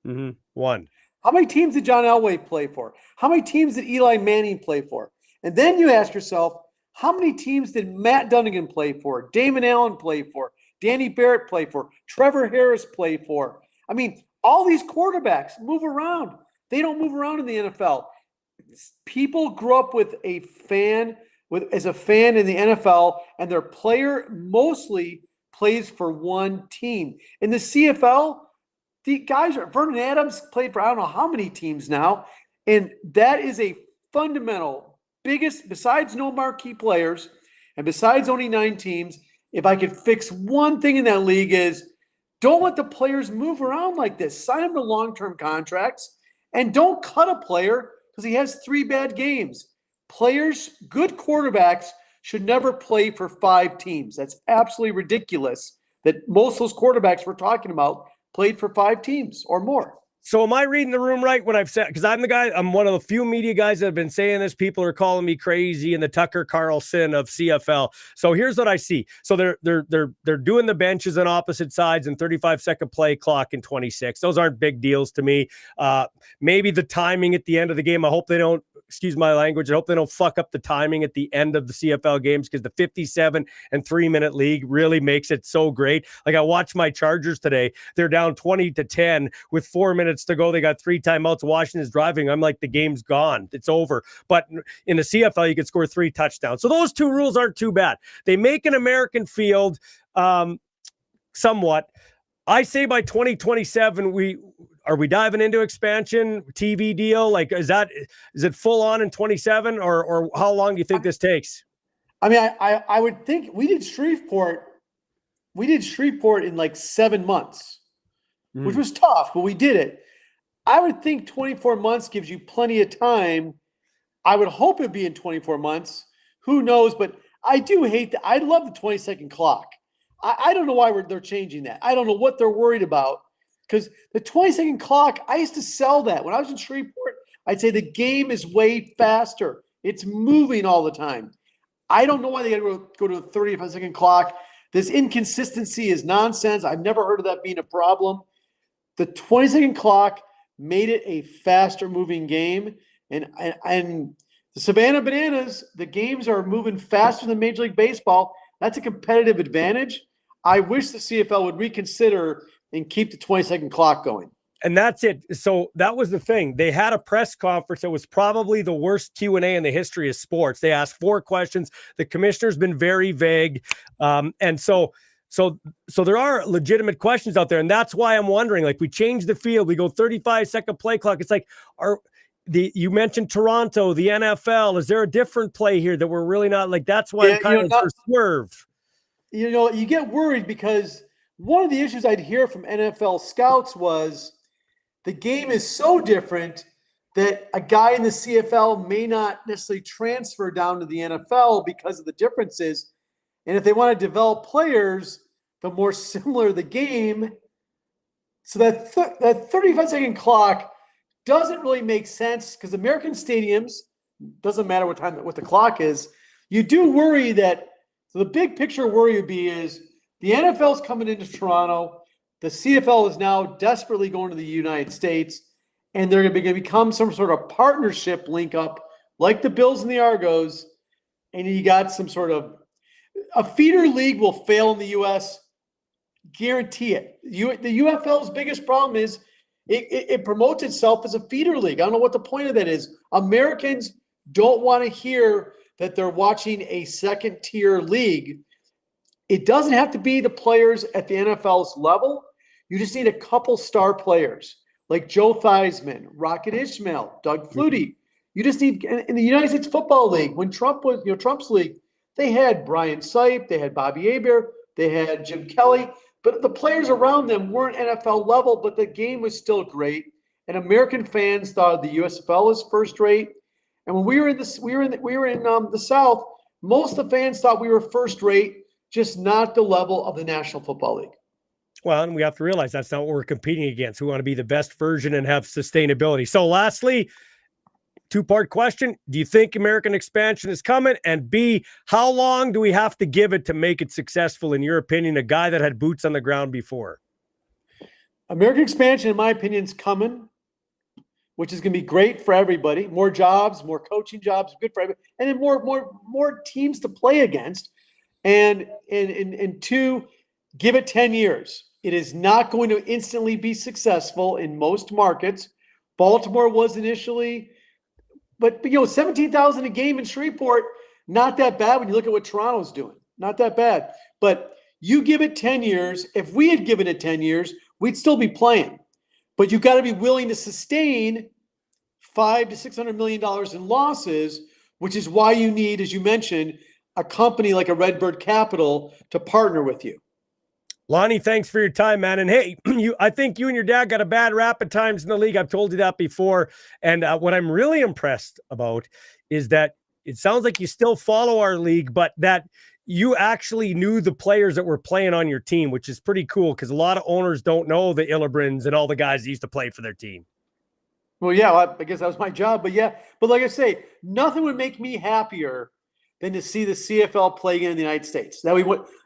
Mm-hmm. One. How many teams did John Elway play for? How many teams did Eli Manning play for? And then you ask yourself, how many teams did Matt Dunnigan play for? Damon Allen play for? Danny Barrett play for? Trevor Harris play for? I mean, all these quarterbacks move around. They don't move around in the NFL. People grew up as a fan in the NFL, and their player mostly plays for one team. In the CFL, the guys Vernon Adams played for I don't know how many teams now, and that is a fundamental biggest, besides no marquee players and besides only 9 teams, if I could fix one thing in that league is don't let the players move around like this. Sign them to long-term contracts and don't cut a player because he has 3 bad games. Players, good quarterbacks, should never play for 5 teams. That's absolutely ridiculous that most of those quarterbacks we're talking about played for 5 teams or more. So am I reading the room right when I've said, because I'm one of the few media guys that have been saying this. People are calling me crazy and the Tucker Carlson of CFL. So here's what I see. So they're doing the benches on opposite sides and 35-second play clock in 26. Those aren't big deals to me. Maybe the timing at the end of the game. I hope they don't excuse my language. I hope they don't fuck up the timing at the end of the CFL games, because the 57 and 3-minute league really makes it so great. Like, I watched my Chargers today. They're down 20-10 with 4 minutes to go. They got 3 timeouts. Washington's driving. I'm like, the game's gone. It's over. But in the CFL, you could score 3 touchdowns. So those 2 rules aren't too bad. They make an American field somewhat. I say by 2027, are we diving into expansion, TV deal? Like, is it full on in 27, or how long do you think this takes? I mean, I would think we did Shreveport in like 7 months, which was tough, but we did it. I would think 24 months gives you plenty of time. I would hope it'd be in 24 months. Who knows? But I do hate that. I love the 20-second clock. I don't know why they're changing that. I don't know what they're worried about, because the 20-second clock, I used to sell that. When I was in Shreveport, I'd say the game is way faster. It's moving all the time. I don't know why they got to go to a 35-second clock. This inconsistency is nonsense. I've never heard of that being a problem. The 20-second clock made it a faster moving game. And the Savannah Bananas, the games are moving faster than Major League Baseball. That's a competitive advantage. I wish the CFL would reconsider and keep the 20-second clock going. And that's it. So that was the thing. They had a press conference that was probably the worst Q&A in the history of sports. They asked 4 questions. The commissioner's been very vague. And so there are legitimate questions out there. And that's why I'm wondering, like, we change the field, we go 35-second play clock. It's like, you mentioned Toronto, the NFL. Is there a different play here that we're really not like? That's why I'm kind of swerve. You get worried, because one of the issues I'd hear from NFL scouts was the game is so different that a guy in the CFL may not necessarily transfer down to the NFL because of the differences. And if they want to develop players, the more similar the game. So that 35-second clock doesn't really make sense, because American stadiums, doesn't matter what the clock is, you do worry that. So the big picture worry would be is the NFL's coming into Toronto. The CFL is now desperately going to the United States, and they're going to become some sort of partnership link up like the Bills and the Argos. And you got some sort of a feeder league will fail in the U.S. Guarantee it. The UFL's biggest problem is it promotes itself as a feeder league. I don't know what the point of that is. Americans don't want to hear that they're watching a second-tier league. It doesn't have to be the players at the NFL's level. You just need a couple star players like Joe Theismann, Rocket Ismail, Doug Flutie. You just need, in the United States Football League, when Trump was, Trump's league, they had Brian Sipe, they had Bobby Hebert, they had Jim Kelly, but the players around them weren't NFL level, but the game was still great. And American fans thought the USFL was first rate. And when we were in the South, most of the fans thought we were first rate, just not the level of the National Football League. Well, and we have to realize that's not what we're competing against. We want to be the best version and have sustainability. So lastly, 2-part question. Do you think American expansion is coming? And B, how long do we have to give it to make it successful, in your opinion, a guy that had boots on the ground before? American expansion, in my opinion, is coming, which is going to be great for everybody. More jobs, more coaching jobs, good for everybody. And then more teams to play against. And 2, give it 10 years. It is not going to instantly be successful in most markets. Baltimore was initially, but 17,000 a game in Shreveport, not that bad when you look at what Toronto's doing. Not that bad. But you give it 10 years. If we had given it 10 years, we'd still be playing. But you've got to be willing to sustain $500 to $600 million in losses, which is why you need, as you mentioned, a company like a Redbird Capital to partner with you. Lonnie, thanks for your time, man. And hey, I think you and your dad got a bad rap at times in the league. I've told you that before. And what I'm really impressed about is that it sounds like you still follow our league, but that you actually knew the players that were playing on your team, which is pretty cool, because a lot of owners don't know the Illibrins and all the guys that used to play for their team. Well, yeah, I guess that was my job. But yeah, but like I say, nothing would make me happier than to see the CFL play again in the United States.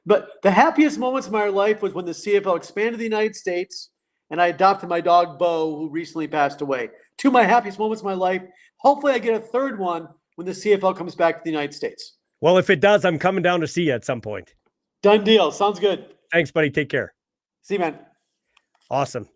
But the happiest moments of my life was when the CFL expanded the United States, and I adopted my dog Bo, who recently passed away. Two of my happiest moments of my life. Hopefully, I get a third one when the CFL comes back to the United States. Well, if it does, I'm coming down to see you at some point. Done deal. Sounds good. Thanks, buddy. Take care. See you, man. Awesome.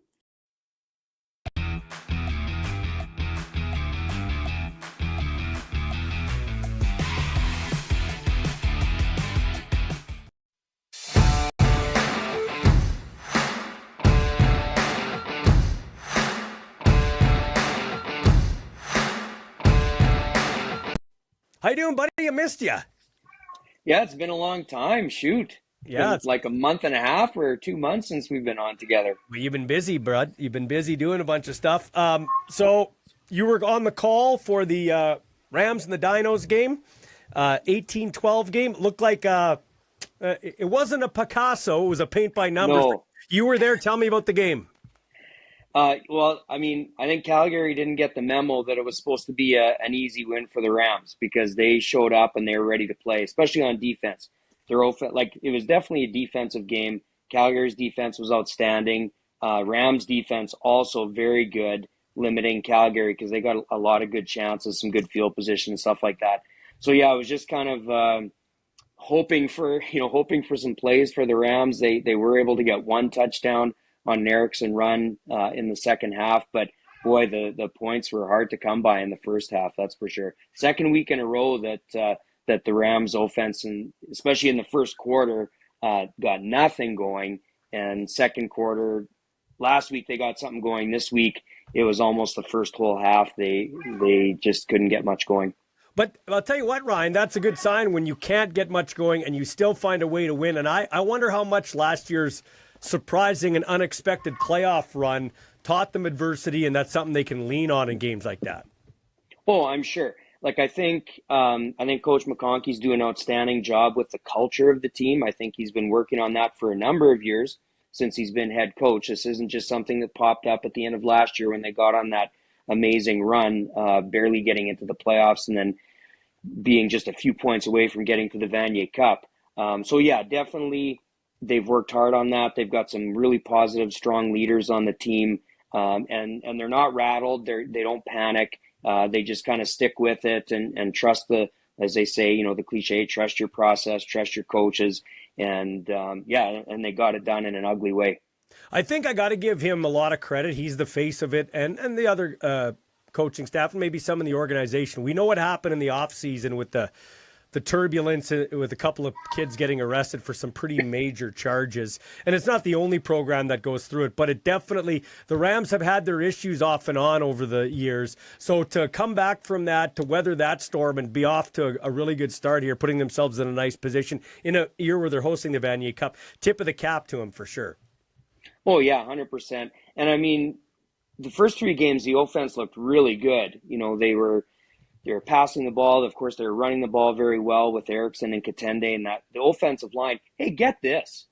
How you doing, buddy? I missed you. Yeah, it's been a long time. Shoot. Yeah, It's like a month and a half or 2 months since we've been on together. well, you've been busy, bud. You've been busy doing a bunch of stuff. So you were on the call for the Rams and the Dinos game, 18-12 game. Looked like it wasn't a Picasso. It was a paint by numbers. No. You were there. Tell me about the game. Well, I mean, I think Calgary didn't get the memo that it was supposed to be an easy win for the Rams because they showed up and they were ready to play, especially on defense. It was definitely a defensive game. Calgary's defense was outstanding. Rams defense also very good, limiting Calgary because they got a lot of good chances, some good field position and stuff like that. So yeah, I was just kind of hoping for some plays for the Rams. They were able to get one touchdown on an Erickson run in the second half, but boy, the points were hard to come by in the first half. That's for sure. Second week in a row that the Rams offense, and especially in the first quarter, got nothing going. And second quarter, last week they got something going. This week it was almost the first whole half. They just couldn't get much going. But I'll tell you what, Ryan, that's a good sign when you can't get much going and you still find a way to win. And I wonder how much last year's surprising and unexpected playoff run taught them adversity, and that's something they can lean on in games like that. Oh, I'm sure. Like I think Coach McConkey's doing an outstanding job with the culture of the team. I think he's been working on that for a number of years since he's been head coach. This isn't just something that popped up at the end of last year when they got on that amazing run, barely getting into the playoffs and then being just a few points away from getting to the Vanier Cup. So yeah, definitely they've worked hard on that. They've got some really positive, strong leaders on the team, and they're not rattled. They don't panic. They just kind of stick with it and trust as they say, the cliche, trust your process, trust your coaches, and and they got it done in an ugly way. I think I got to give him a lot of credit. He's the face of it, and the other coaching staff and maybe some in the organization. We know what happened in the offseason with the turbulence with a couple of kids getting arrested for some pretty major charges. And it's not the only program that goes through it, but it definitely, the Rams have had their issues off and on over the years. So to come back from that, to weather that storm and be off to a really good start here, putting themselves in a nice position in a year where they're hosting the Vanier Cup, tip of the cap to them for sure. Oh yeah, 100%. And I mean, the first three games, the offense looked really good. They were passing the ball. Of course, they were running the ball very well with Erickson and Katende, and that the offensive line. Hey, get this.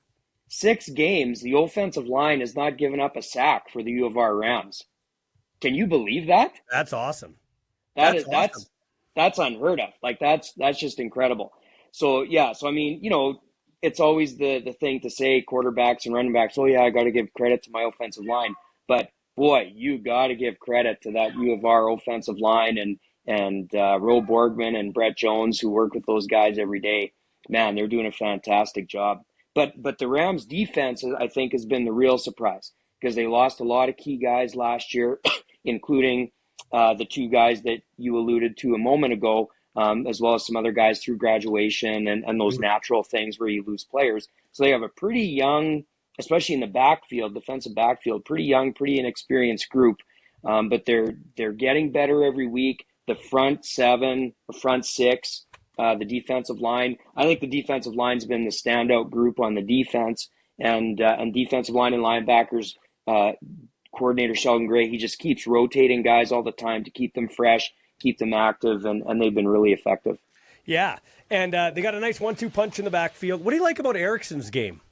6 games, the offensive line has not given up a sack for the U of R Rams. Can you believe that? That's awesome. That's unheard of. Like that's just incredible. So yeah, I mean, it's always the thing to say, quarterbacks and running backs, oh yeah, I got to give credit to my offensive line. But boy, you got to give credit to that U of R offensive line and Ro Borgman and Brett Jones, who work with those guys every day. Man, they're doing a fantastic job. But the Rams defense, I think, has been the real surprise because they lost a lot of key guys last year, including the 2 guys that you alluded to a moment ago, as well as some other guys through graduation and those natural things where you lose players. So they have a pretty young, especially in the backfield, defensive backfield, pretty young, pretty inexperienced group. But they're getting better every week. The front 7, the front 6, the defensive line. I think the defensive line's been the standout group on the defense, and defensive line and linebackers. Coordinator Sheldon Gray, he just keeps rotating guys all the time to keep them fresh, keep them active, and they've been really effective. Yeah, and they got a nice 1-2 punch in the backfield. What do you like about Erickson's game?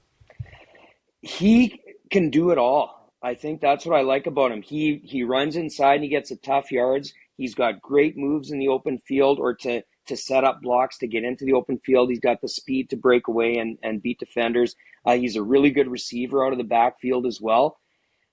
He can do it all. I think that's what I like about him. He runs inside and he gets the tough yards. He's got great moves in the open field or to set up blocks to get into the open field. He's got the speed to break away and beat defenders. He's a really good receiver out of the backfield as well.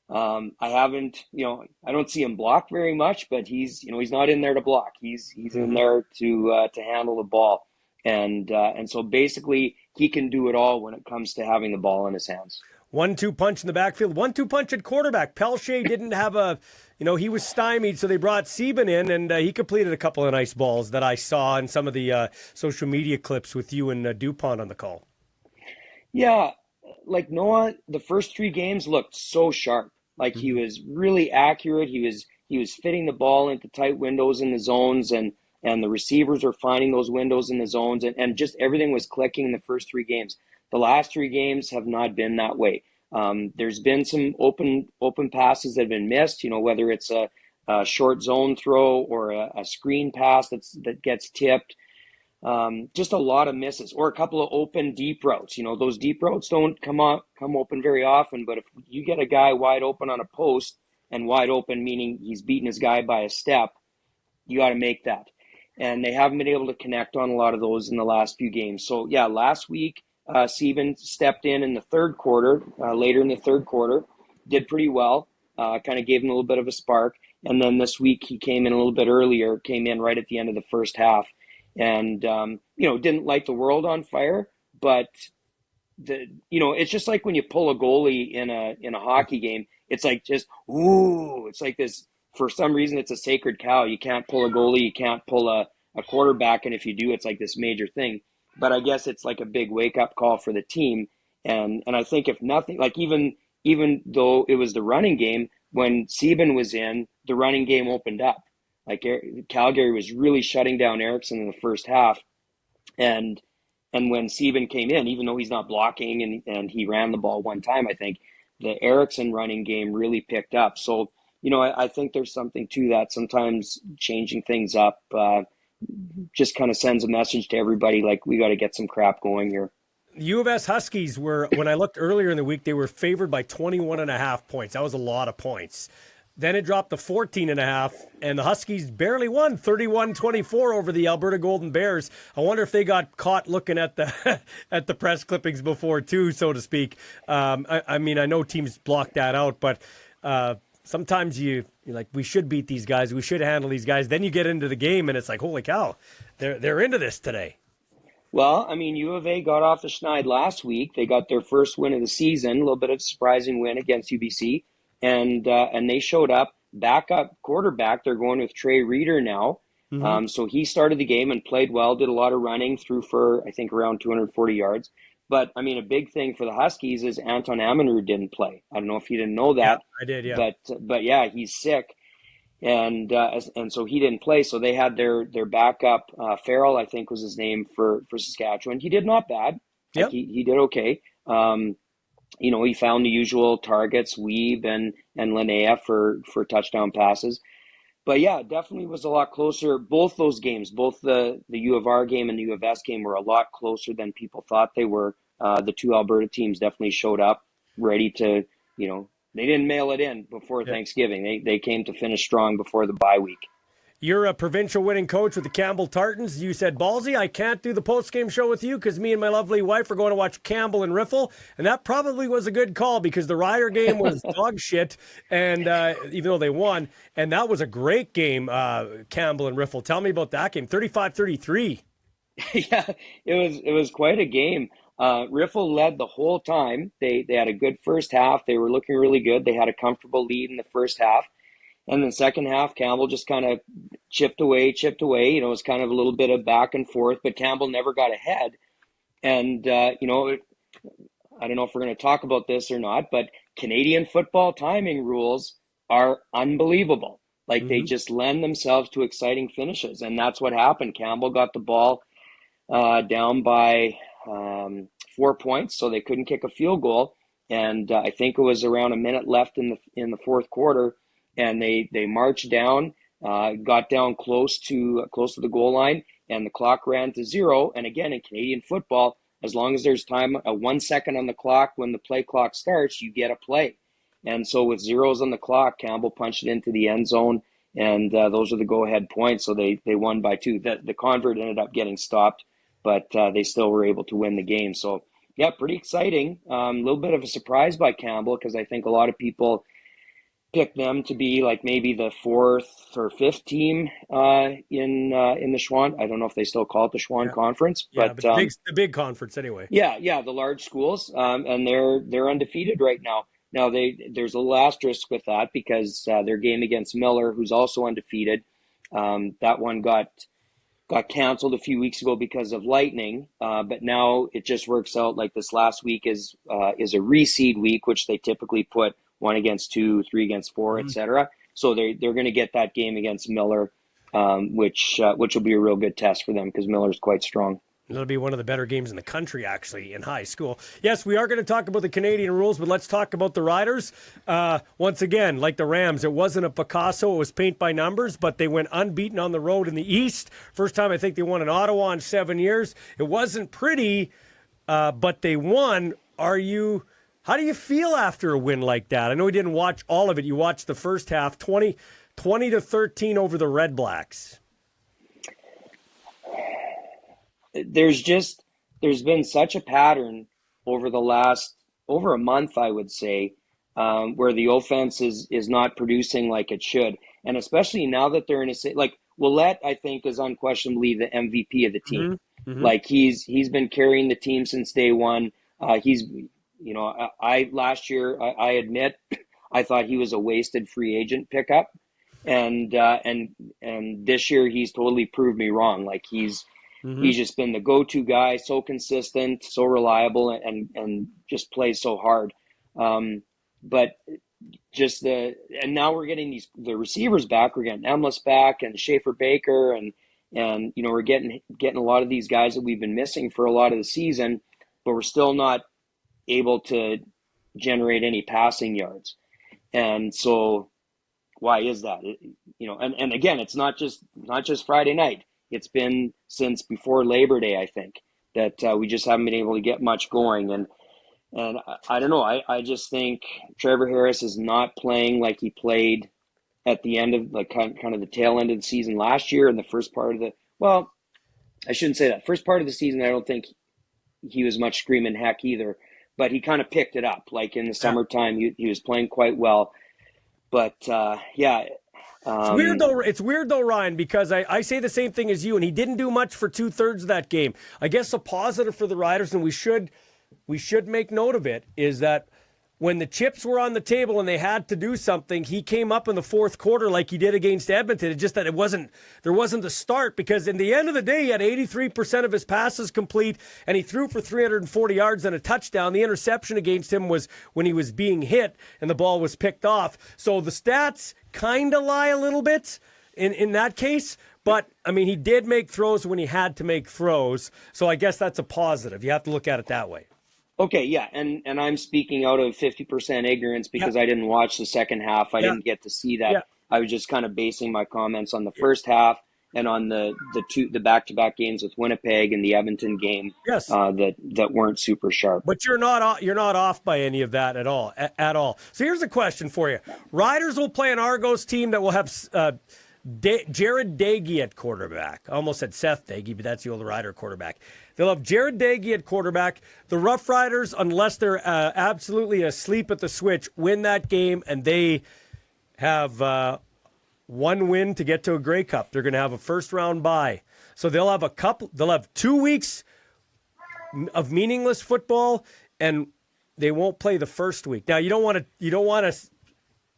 I haven't, I don't see him block very much, but he's not in there to block. He's in there to handle the ball, and so basically he can do it all when it comes to having the ball in his hands. 1-2 punch in the backfield, 1-2 punch at quarterback. Pelche didn't have he was stymied, so they brought Sieben in, and he completed a couple of nice balls that I saw in some of the social media clips with you and DuPont on the call. Yeah, like Noah, the first 3 games looked so sharp. Like he was really accurate. He was fitting the ball into tight windows in the zones, and the receivers were finding those windows in the zones, and just everything was clicking in the first 3 games. The last 3 games have not been that way. There's been some open passes that have been missed, whether it's a short zone throw or a screen pass that gets tipped. Just a lot of misses, or a couple of open deep routes. Those deep routes don't come open very often, but if you get a guy wide open on a post, and wide open meaning he's beating his guy by a step, you got to make that. And they haven't been able to connect on a lot of those in the last few games. So yeah, last week, Sieben stepped in the third quarter, later in the third quarter, did pretty well, kind of gave him a little bit of a spark. And then this week he came in a little bit earlier, came in right at the end of the first half. And, didn't light the world on fire, but it's just like when you pull a goalie in a hockey game, it's like just, ooh, it's like this, for some reason, it's a sacred cow. You can't pull a goalie, you can't pull a quarterback. And if you do, it's like this major thing. But I guess it's like a big wake up call for the team. And I think if nothing, like even though it was the running game, when Sieben was in, the running game opened up. Like Calgary was really shutting down Eriksson in the first half, and when Sieben came in, even though he's not blocking and he ran the ball one time, I think the Eriksson running game really picked up. So I think there's something to that. Sometimes changing things up just kind of sends a message to everybody, like we got to get some crap going here. U of S Huskies were, when I looked earlier in the week, they were favored by 21.5 points. That was a lot of points. Then it dropped to 14.5, and the Huskies barely won 31-24 over the Alberta Golden Bears. I wonder if they got caught looking at the at the press clippings before, too, so to speak. I mean, I know teams block that out, but sometimes you're like, we should beat these guys, we should handle these guys. Then you get into the game, and it's like, holy cow, they're into this today. Well, I mean, U of A got off the schneid last week. They got their first win of the season, a little bit of a surprising win against UBC. And they showed up, backup quarterback. They're going with Trey Reeder now. So he started the game and played well, did a lot of running, threw for, I think, around 240 yards. But, I mean, a big thing for the Huskies is Anton Ammanrud didn't play. I don't know if you didn't know that. Yeah, I did, yeah. But yeah, he's sick. And so he didn't play. So they had their backup, Farrell, I think was his name, for Saskatchewan. He did not bad. Yep. Like he did okay. He found the usual targets, Weeb and Linnea for touchdown passes. But yeah, definitely was a lot closer. Both those games, both the U of R game and the U of S game, were a lot closer than people thought they were. The two Alberta teams definitely showed up ready to, they didn't mail it in before Thanksgiving. They came to finish strong before the bye week. You're a provincial winning coach with the Campbell Tartans. You said, Ballsy, I can't do the post-game show with you because me and my lovely wife are going to watch Campbell and Riffle. And that probably was a good call because the Ryder game was dog shit, and even though they won. And that was a great game, Campbell and Riffle. Tell me about that game, 35-33. Yeah, it was quite a game. Riffle led the whole time. They had a good first half. They were looking really good. They had a comfortable lead in the first half. And then second half, Campbell just kind of chipped away. It was kind of a little bit of back and forth, but Campbell never got ahead. And, I don't know if we're going to talk about this or not, but Canadian football timing rules are unbelievable. Like they just lend themselves to exciting finishes. And that's what happened. Campbell got the ball down by 4 points, so they couldn't kick a field goal. And I think it was around a minute left in the fourth quarter. And they marched down, got down close to the goal line, and the clock ran to 0. And again, in Canadian football, as long as there's time, 1 second on the clock when the play clock starts, you get a play. And so with zeros on the clock, Campbell punched it into the end zone, and those are the go-ahead points. So they won by 2. The convert ended up getting stopped, but they still were able to win the game. So yeah, pretty exciting. A little bit of a surprise by Campbell because I think a lot of people picked them to be like maybe the fourth or fifth team in the Schwann. I don't know if they still call it the Schwann Conference, but the big conference anyway. Yeah, the large schools, and they're undefeated right now. Now there's a little asterisk with that because their game against Miller, who's also undefeated, that one got canceled a few weeks ago because of lightning. But now it just works out like this last week is a reseed week, which they typically put 1 against 2, 3 against 4, etc. So they're going to get that game against Miller, which will be a real good test for them because Miller's quite strong. It'll be one of the better games in the country, actually, in high school. Yes, we are going to talk about the Canadian rules, but let's talk about the Riders. Once again, like the Rams, it wasn't a Picasso. It was paint by numbers, but they went unbeaten on the road in the East. First time I think they won in Ottawa in 7 years. It wasn't pretty, but they won. How do you feel after a win like that? I know you didn't watch all of it. You watched the first half, 20-13 over the Red Blacks. There's been such a pattern over a month, I would say, where the offense is not producing like it should. And especially now that they're in like Willette, I think, is unquestionably the MVP of the team. Mm-hmm. Like he's been carrying the team since day one. Last year, I admit, I thought he was a wasted free agent pickup. And this year he's totally proved me wrong. Like he's just been the go-to guy, so consistent, so reliable, and just plays so hard. But and now we're getting the receivers back. We're getting Emlis back and Schaefer Baker, and we're getting a lot of these guys that we've been missing for a lot of the season, but we're still not able to generate any passing yards. And so why is that? And again, it's not just Friday night. It's been since before Labor Day, I think, that we just haven't been able to get much going. And I don't know. I just think Trevor Harris is not playing like he played at the end of like kind of the tail end of the season last year and the first part of I shouldn't say that. First part of the season, I don't think he was much screaming heck either, but he kind of picked it up. Like in the summertime, he was playing quite well. But It's weird though, Ryan, because I say the same thing as you, and he didn't do much for 2/3 of that game. I guess a positive for the Riders, and we should make note of it, is that when the chips were on the table and they had to do something, he came up in the fourth quarter like he did against Edmonton. It's just that there wasn't the start, because in the end of the day, he had 83% of his passes complete, and he threw for 340 yards and a touchdown. The interception against him was when he was being hit and the ball was picked off. So the stats kind of lie a little bit in that case. But, I mean, he did make throws when he had to make throws. So I guess that's a positive. You have to look at it that way. Okay, yeah, and I'm speaking out of 50% ignorance because I didn't watch the second half. I didn't get to see that. Yeah. I was just kind of basing my comments on the first half and on the back-to-back games with Winnipeg and the Edmonton game. Yes. that weren't super sharp. But you're not off by any of that at all. So here's a question for you: Riders will play an Argos team that will have Jared Dagey at quarterback. I almost said Seth Dagey, but that's the old Rider quarterback. They'll have Jared Dagey at quarterback. The Rough Riders, unless they're absolutely asleep at the switch, win that game, and they have one win to get to a Grey Cup. They're going to have a first-round bye. So they'll have 2 weeks of meaningless football, and they won't play the first week. Now, you don't want to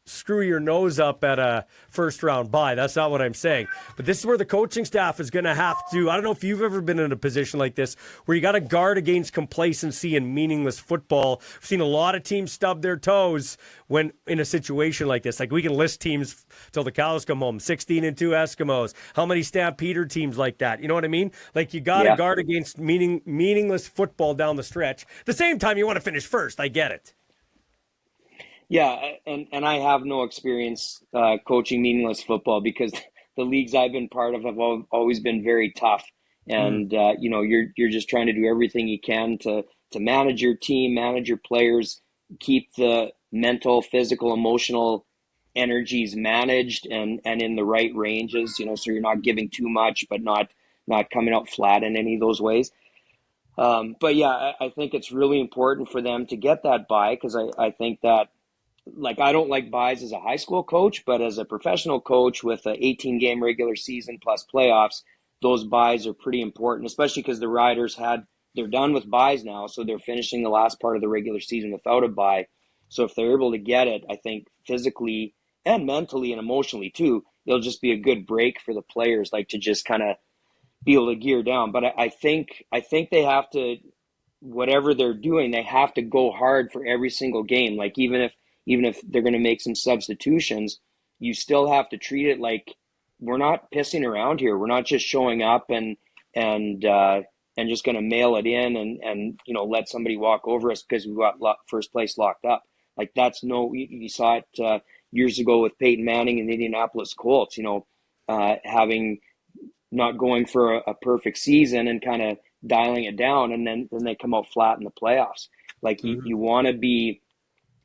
screw your nose up at a first-round bye. That's not what I'm saying. But this is where the coaching staff is going to have to, I don't know if you've ever been in a position like this, where you got to guard against complacency and meaningless football. I've seen a lot of teams stub their toes when in a situation like this. Like, we can list teams till the cows come home. 16-2 Eskimos. How many Stampeder teams like that? You know what I mean? Like, you got to guard against meaningless football down the stretch. At the same time, you want to finish first. I get it. Yeah, and I have no experience coaching meaningless football because the leagues I've been part of have always been very tough. And, you're just trying to do everything you can to manage your team, manage your players, keep the mental, physical, emotional energies managed and in the right ranges, so you're not giving too much, but not coming out flat in any of those ways. But yeah, I think it's really important for them to get that bye because I think that like I don't like buys as a high school coach, but as a professional coach with an 18-game regular season plus playoffs, those buys are pretty important, especially because the Riders they're done with buys now, so they're finishing the last part of the regular season without a buy. So if they're able to get it, I think physically and mentally and emotionally too, it'll just be a good break for the players, like to just kind of be able to gear down. But I think they have to, whatever they're doing, they have to go hard for every single game. Like even if they're going to make some substitutions, you still have to treat it like we're not pissing around here. We're not just showing up and just going to mail it in and let somebody walk over us because we got first place locked up. Like that's you saw it years ago with Peyton Manning and the Indianapolis Colts. Having not going for a perfect season and kind of dialing it down, and then they come out flat in the playoffs. Like you want to be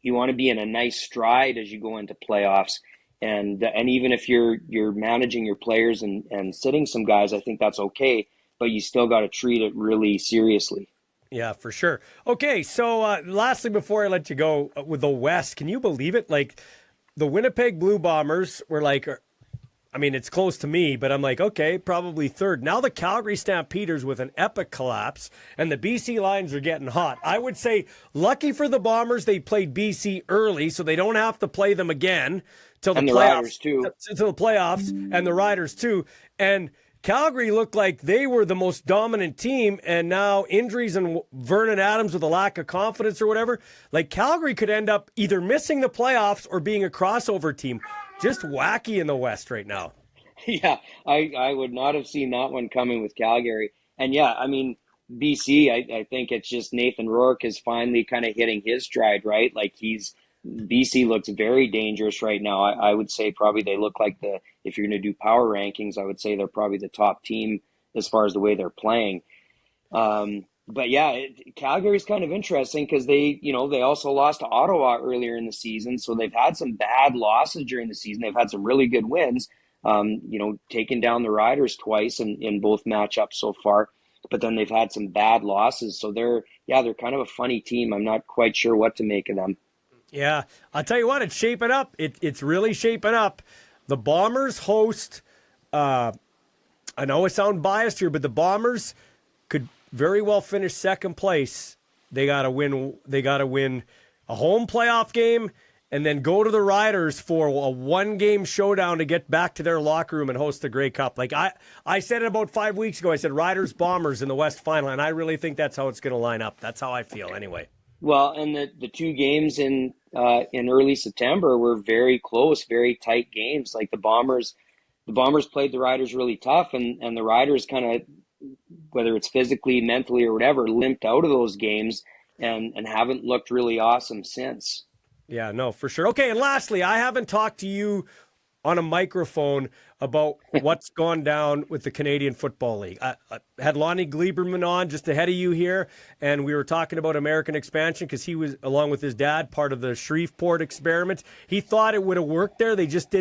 in a nice stride as you go into playoffs, and even if you're managing your players and sitting some guys, I think that's okay, but you still got to treat it really seriously. Yeah, for sure. Okay, so lastly, before I let you go, with the West, can you believe it? Like the Winnipeg Blue Bombers were like, I mean, it's close to me, but I'm like, okay, probably third. Now the Calgary Stampeders with an epic collapse, and the BC Lions are getting hot. I would say lucky for the Bombers, they played BC early, so they don't have to play them again till the playoffs. Riders too. Till the playoffs, and the Riders too. And Calgary looked like they were the most dominant team, and now injuries and Vernon Adams with a lack of confidence or whatever, like Calgary could end up either missing the playoffs or being a crossover team. Just wacky in the West right now. Yeah, I would not have seen that one coming with Calgary. And yeah, I mean, BC, I think it's just Nathan Rourke is finally kind of hitting his stride, right? Like BC looks very dangerous right now. I would say probably they look like if you're going to do power rankings, I would say they're probably the top team as far as the way they're playing. But yeah, Calgary's kind of interesting because they also lost to Ottawa earlier in the season. So they've had some bad losses during the season. They've had some really good wins, taking down the Riders twice in both matchups so far. But then they've had some bad losses. So they're kind of a funny team. I'm not quite sure what to make of them. Yeah, I'll tell you what, it's shaping up. It's really shaping up. The Bombers host, I know I sound biased here, but the Bombers could very well finish second place. They got to win a home playoff game and then go to the Riders for a one-game showdown to get back to their locker room and host the Grey Cup. Like I said it about 5 weeks ago. I said Riders Bombers in the West Final, and I really think that's how it's going to line up. That's how I feel anyway. Well, and the two games in early September were very close, very tight games. Like the Bombers played the Riders really tough, and the Riders kind of, whether it's physically, mentally, or whatever, limped out of those games and haven't looked really awesome since. Yeah, no, for sure. Okay, and lastly, I haven't talked to you on a microphone about what's gone down with the Canadian Football League. I had Lonie Glieberman on just ahead of you here, and we were talking about American expansion because he was, along with his dad, part of the Shreveport experiment. He thought it would have worked there. They just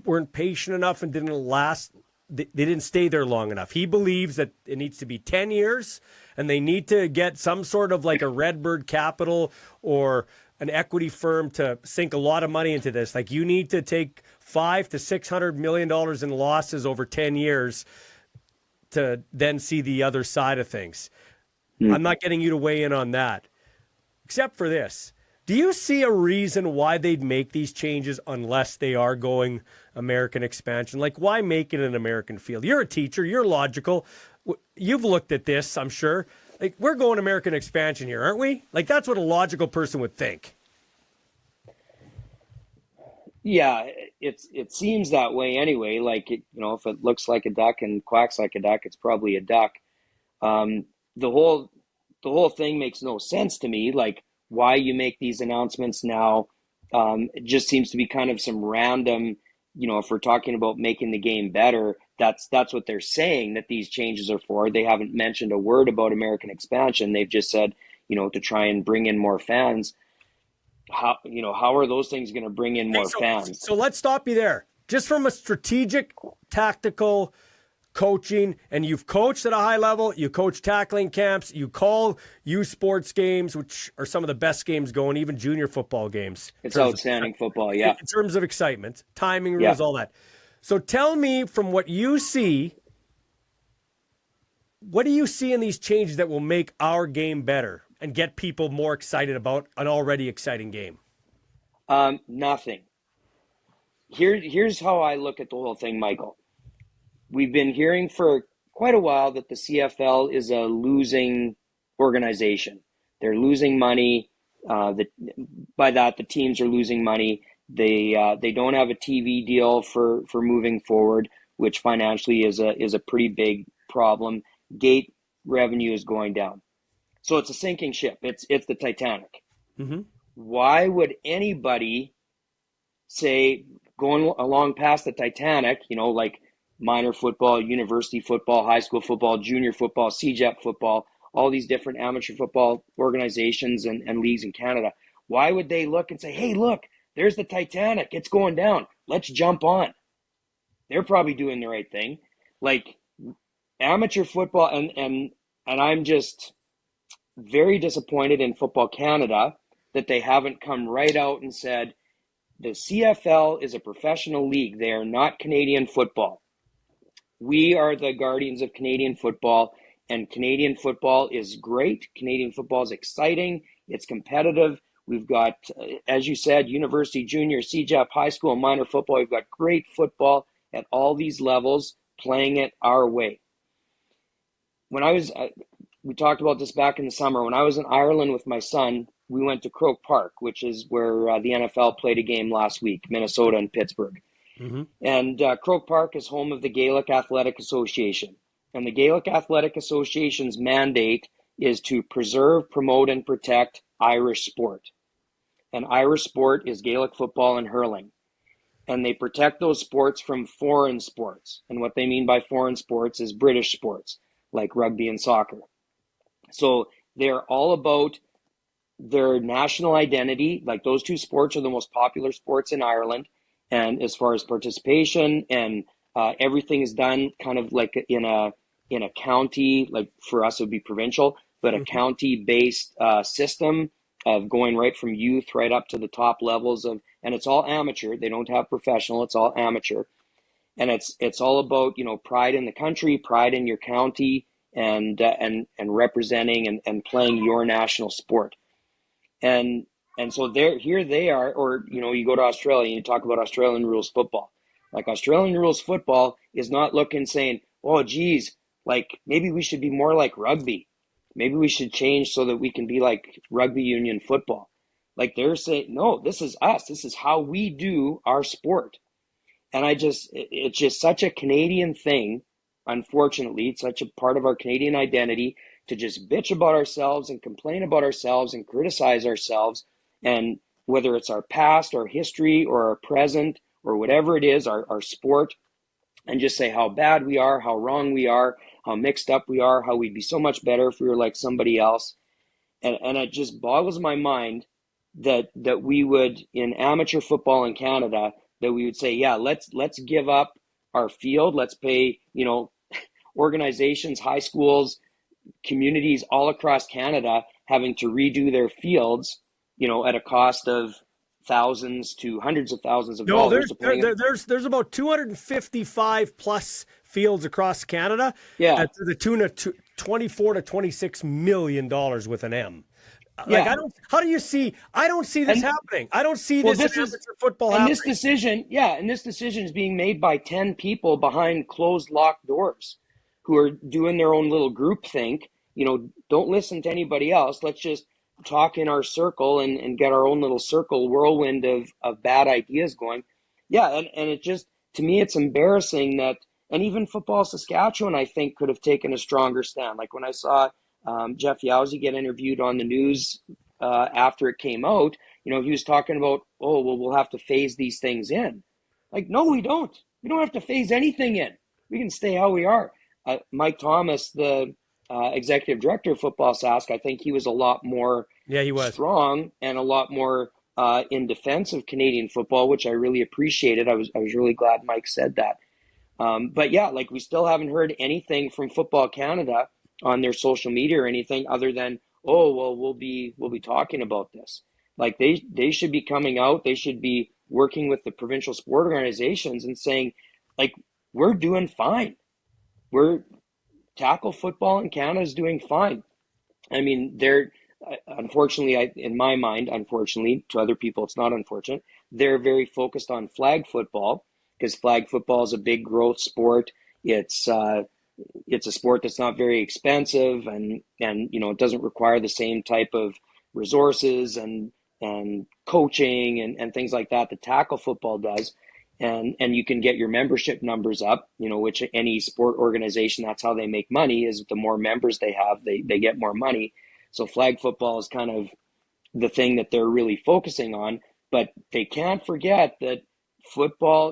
weren't patient enough and didn't last. They didn't stay there long enough. He believes that it needs to be 10 years, and they need to get some sort of like a Redbird Capital or an equity firm to sink a lot of money into this. Like you need to take $500 to $600 million in losses over 10 years to then see the other side of things. I'm not getting you to weigh in on that, except for this. Do you see a reason why they'd make these changes unless they are going American expansion? Like, why make it an American field? You're a teacher. You're logical. You've looked at this, I'm sure. Like, we're going American expansion here, aren't we? Like, that's what a logical person would think. Yeah, it seems that way anyway. Like, if it looks like a duck and quacks like a duck, it's probably a duck. The whole thing makes no sense to me. Like, why you make these announcements now, it just seems to be kind of some random, if we're talking about making the game better, that's what they're saying that these changes are for. They haven't mentioned a word about American expansion. They've just said, to try and bring in more fans. How are those things going to bring in more fans? So let's stop you there. Just from a strategic, tactical, coaching, and you've coached at a high level. You coach tackling camps. You call youth sports games, which are some of the best games going, even junior football games. It's outstanding football, yeah. In terms of excitement, timing rules, all that. So tell me, from what you see, what do you see in these changes that will make our game better and get people more excited about an already exciting game? Nothing. Here's how I look at the whole thing, Michael. We've been hearing for quite a while that the CFL is a losing organization. They're losing money. By that, the teams are losing money. They don't have a TV deal for moving forward, which financially is a pretty big problem. Gate revenue is going down, so it's a sinking ship. It's the Titanic. Mm-hmm. Why would anybody say, going along past the Titanic, like minor football, university football, high school football, junior football, CJEP football, all these different amateur football organizations and leagues in Canada, why would they look and say, hey, look, there's the Titanic, it's going down, let's jump on? They're probably doing the right thing. Like amateur football, and I'm just very disappointed in Football Canada that they haven't come right out and said, the CFL is a professional league. They are not Canadian football. We are the guardians of Canadian football, and Canadian football is great. Canadian football is exciting. It's competitive. We've got, as you said, university, junior, CJAP, high school, and minor football. We've got great football at all these levels, playing it our way. When I was, we talked about this back in the summer, when I was in Ireland with my son, we went to Croke Park, which is where the NFL played a game last week, Minnesota and Pittsburgh. Mm-hmm. And Croke Park is home of the Gaelic Athletic Association. And the Gaelic Athletic Association's mandate is to preserve, promote, and protect Irish sport. And Irish sport is Gaelic football and hurling. And they protect those sports from foreign sports. And what they mean by foreign sports is British sports, like rugby and soccer. So they're all about their national identity. Like those two sports are the most popular sports in Ireland. And as far as participation and everything is done kind of like in a county, like for us it would be provincial, but a county-based system of going right from youth right up to the top levels of, and it's all amateur. They don't have professional. It's all amateur, and it's all about pride in the country, pride in your county, and representing and playing your national sport. And so here they are, or you go to Australia and you talk about Australian rules football. Like Australian rules football is not looking saying, oh geez, like maybe we should be more like rugby. Maybe we should change so that we can be like rugby union football. Like they're saying, no, this is us. This is how we do our sport. And it's just such a Canadian thing. Unfortunately, it's such a part of our Canadian identity to just bitch about ourselves and complain about ourselves and criticize ourselves. And whether it's our past, our history, or our present, or whatever it is, our sport, and just say how bad we are, how wrong we are, how mixed up we are, how we'd be so much better if we were like somebody else. And it just boggles my mind that we would, in amateur football in Canada, that we would say, yeah, let's give up our field. Let's pay, organizations, high schools, communities all across Canada having to redo their fields, at a cost of thousands to hundreds of thousands of dollars. There's about 255 plus fields across Canada. Yeah, to the tune of $24 to $26 million with an M. Yeah. Like I don't see this happening. I don't see this in amateur football happening. This decision is being made by 10 people behind closed, locked doors who are doing their own little group think. Don't listen to anybody else. Let's just talk in our circle and get our own little circle whirlwind of bad ideas going. Yeah, and it just, to me, it's embarrassing that, and even Football Saskatchewan, I think, could have taken a stronger stand. Like when I saw Jeff Yowsey get interviewed on the news after it came out, he was talking about, oh, well, we'll have to phase these things in. Like, no, we don't. We don't have to phase anything in. We can stay how we are. Mike Thomas, the executive director of Football Sask, I think he was a lot more strong and a lot more in defense of Canadian football, which I really appreciated. I was really glad Mike said that. But yeah, like we still haven't heard anything from Football Canada on their social media or anything other than, oh, well, we'll be talking about this. Like they should be coming out. They should be working with the provincial sport organizations and saying, like, we're doing fine. We're tackle football in Canada is doing fine. I mean, they're unfortunately, in my mind, unfortunately, to other people, it's not unfortunate. They're very focused on flag football because flag football is a big growth sport. It's a sport that's not very expensive, and it doesn't require the same type of resources and coaching and things like that tackle football does. And you can get your membership numbers up, which any sport organization, that's how they make money, is the more members they have, they get more money. So flag football is kind of the thing that they're really focusing on, but they can't forget that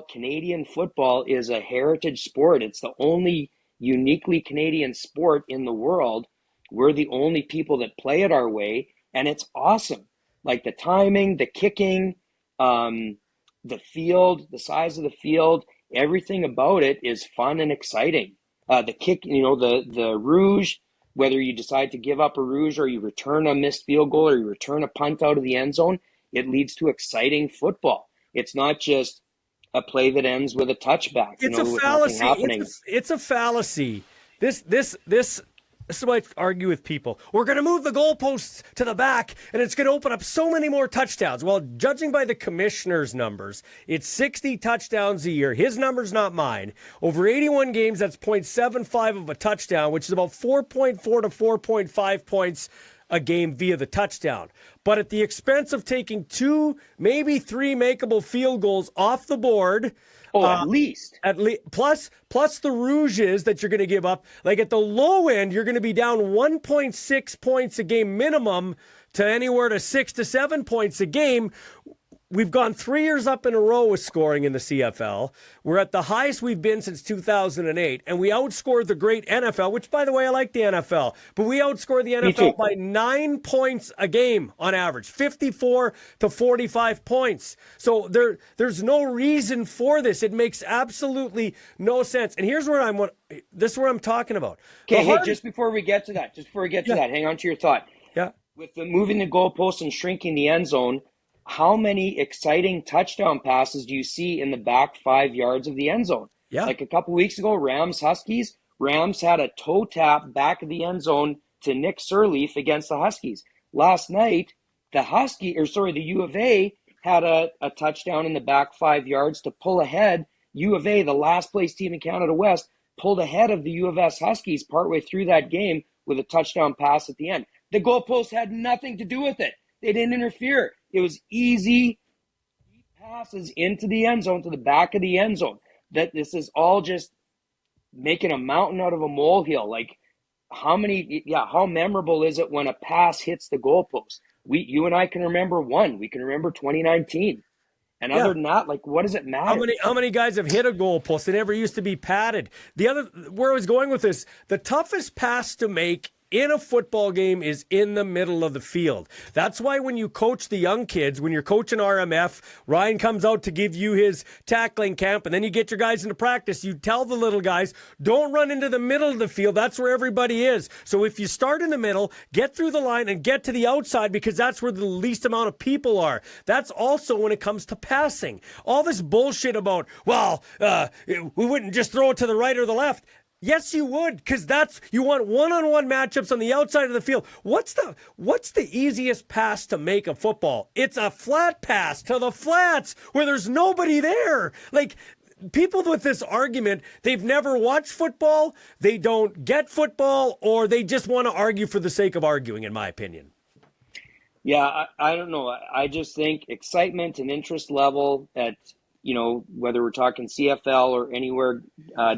Canadian football is a heritage sport. It's the only uniquely Canadian sport in the world. We're the only people that play it our way, and it's awesome. Like the timing, the kicking, the field, the size of the field, everything about it is fun and exciting. The kick, the rouge, whether you decide to give up a rouge or you return a missed field goal or you return a punt out of the end zone, it leads to exciting football. It's not just a play that ends with a touchback. It's a fallacy. It's a fallacy. This is why I argue with people. We're going to move the goalposts to the back, and it's going to open up so many more touchdowns. Well, judging by the commissioner's numbers, it's 60 touchdowns a year. His number's not mine. Over 81 games, that's 0.75 of a touchdown, which is about 4.4 to 4.5 points a game via the touchdown. But at the expense of taking 2, maybe 3 makeable field goals off the board. At least. Plus the rouges that you're going to give up. Like at the low end, you're going to be down 1.6 points a game minimum to anywhere to 6 to 7 points a game. We've gone 3 years up in a row with scoring in the CFL. We're at the highest we've been since 2008, and we outscored the great NFL, which, by the way, I like the NFL, but we outscored the NFL by 9 points a game on average, 54 to 45 points. So there's no reason for this. It makes absolutely no sense. And here's where this is where I'm talking about. Okay, hey, just before we get to that, hang on to your thought. Yeah. With the moving the goalposts and shrinking the end zone, how many exciting touchdown passes do you see in the back 5 yards of the end zone? Yeah. Like a couple weeks ago, Huskies. Rams had a toe tap back of the end zone to Nick Sirleaf against the Huskies. Last night, the U of A had a touchdown in the back 5 yards to pull ahead. U of A, the last place team in Canada West, pulled ahead of the U of S Huskies partway through that game with a touchdown pass at the end. The goalpost had nothing to do with it. They didn't interfere. It was easy passes into the end zone, to the back of the end zone. That this is all just making a mountain out of a molehill. Like how memorable is it when a pass hits the goalpost? You and I can remember one. We can remember 2019. And other than that, like, what does it matter? How many guys have hit a goalpost? They never used to be padded. Where I was going with this, the toughest pass to make in a football game is in the middle of the field. That's why when you coach the young kids, when you're coaching RMF, Ryan comes out to give you his tackling camp, and then you get your guys into practice. You tell the little guys, don't run into the middle of the field. That's where everybody is. So if you start in the middle, get through the line and get to the outside, because that's where the least amount of people are. That's also when it comes to passing. All this bullshit about, we wouldn't just throw it to the right or the left. Yes, you would, because you want one-on-one matchups on the outside of the field. What's the easiest pass to make a football? It's a flat pass to the flats where there's nobody there. Like, people with this argument, they've never watched football, they don't get football, or they just want to argue for the sake of arguing, in my opinion. Yeah, I don't know. I just think excitement and interest level at whether we're talking CFL or anywhere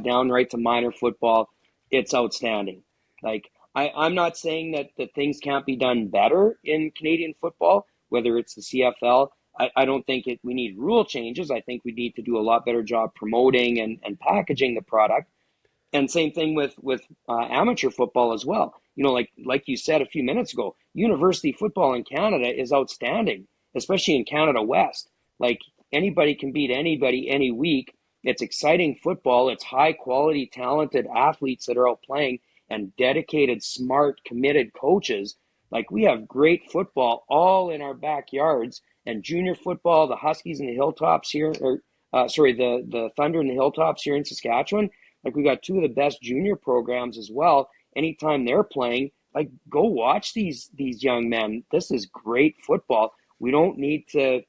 down right to minor football, it's outstanding. Like, I'm not saying that things can't be done better in Canadian football, whether it's the CFL. I don't think we need rule changes. I think we need to do a lot better job promoting and packaging the product. And same thing with amateur football as well. Like you said a few minutes ago, university football in Canada is outstanding, especially in Canada West. Like, anybody can beat anybody any week. It's exciting football. It's high quality, talented athletes that are out playing, and dedicated, smart, committed coaches. Like, we have great football all in our backyards, and junior football, the Huskies and the Hilltops here, the Thunder and the Hilltops here in Saskatchewan. Like, we got two of the best junior programs as well. Anytime they're playing, like, go watch these young men. This is great football. We don't need to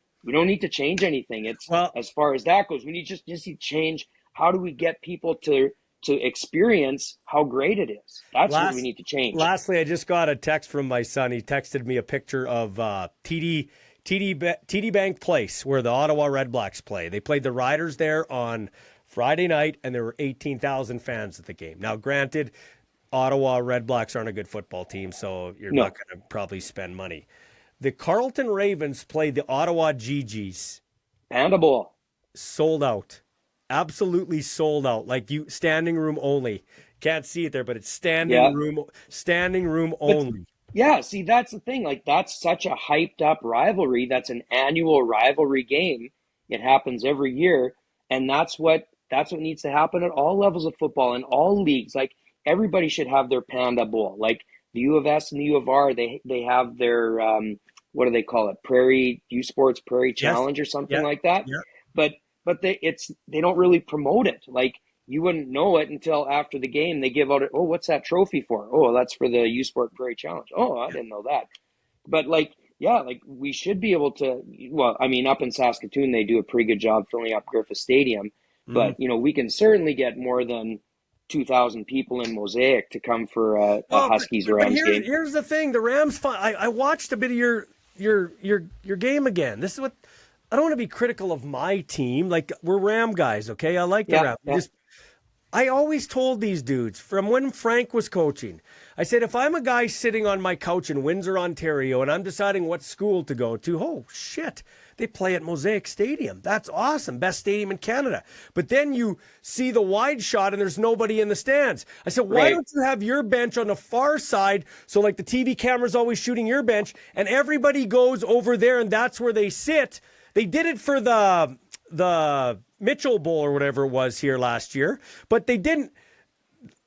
change anything. It's, Well, as far as that goes, we need just need to change. How do we get people to experience how great it is? That's what we need to change. Lastly, I just got a text from my son. He texted me a picture of TD Bank Place, where the Ottawa Redblacks play. They played the Riders there on Friday night, and there were 18,000 fans at the game. Now, granted, Ottawa Redblacks aren't a good football team, so you're not going to probably spend money. The Carleton Ravens played the Ottawa GGs. Panda Bowl. Sold out. Absolutely sold out. Like, you, standing room only. Can't see it there, but it's standing room only. Yeah, see, that's the thing. Like, that's such a hyped up rivalry. That's an annual rivalry game. It happens every year, and that's what needs to happen at all levels of football in all leagues. Like, everybody should have their Panda Bowl. Like, the U of S and the U of R, they have their what do they call it? Prairie U Sports Prairie Challenge or something like that. Yeah. But they don't really promote it. Like, you wouldn't know it until after the game. They give out it. Oh, what's that trophy for? Oh, that's for the U Sport Prairie Challenge. Oh, I didn't know that. But like we should be able to. Well, I mean, up in Saskatoon, they do a pretty good job filling up Griffith Stadium. But we can certainly get more than 2,000 people in Mosaic to come for a Huskies Rams game. Here's the thing: the Rams. I watched a bit of your game again. This is what. I don't want to be critical of my team. Like, we're Ram guys, okay? I like the Rams. Yeah. I always told these dudes from when Frank was coaching, I said, if I'm a guy sitting on my couch in Windsor, Ontario, and I'm deciding what school to go to, oh, shit, they play at Mosaic Stadium. That's awesome. Best stadium in Canada. But then you see the wide shot and there's nobody in the stands. I said, why don't you have your bench on the far side, so like the TV camera's always shooting your bench, and everybody goes over there and that's where they sit. They did it for the Mitchell Bowl or whatever it was here last year, but they didn't.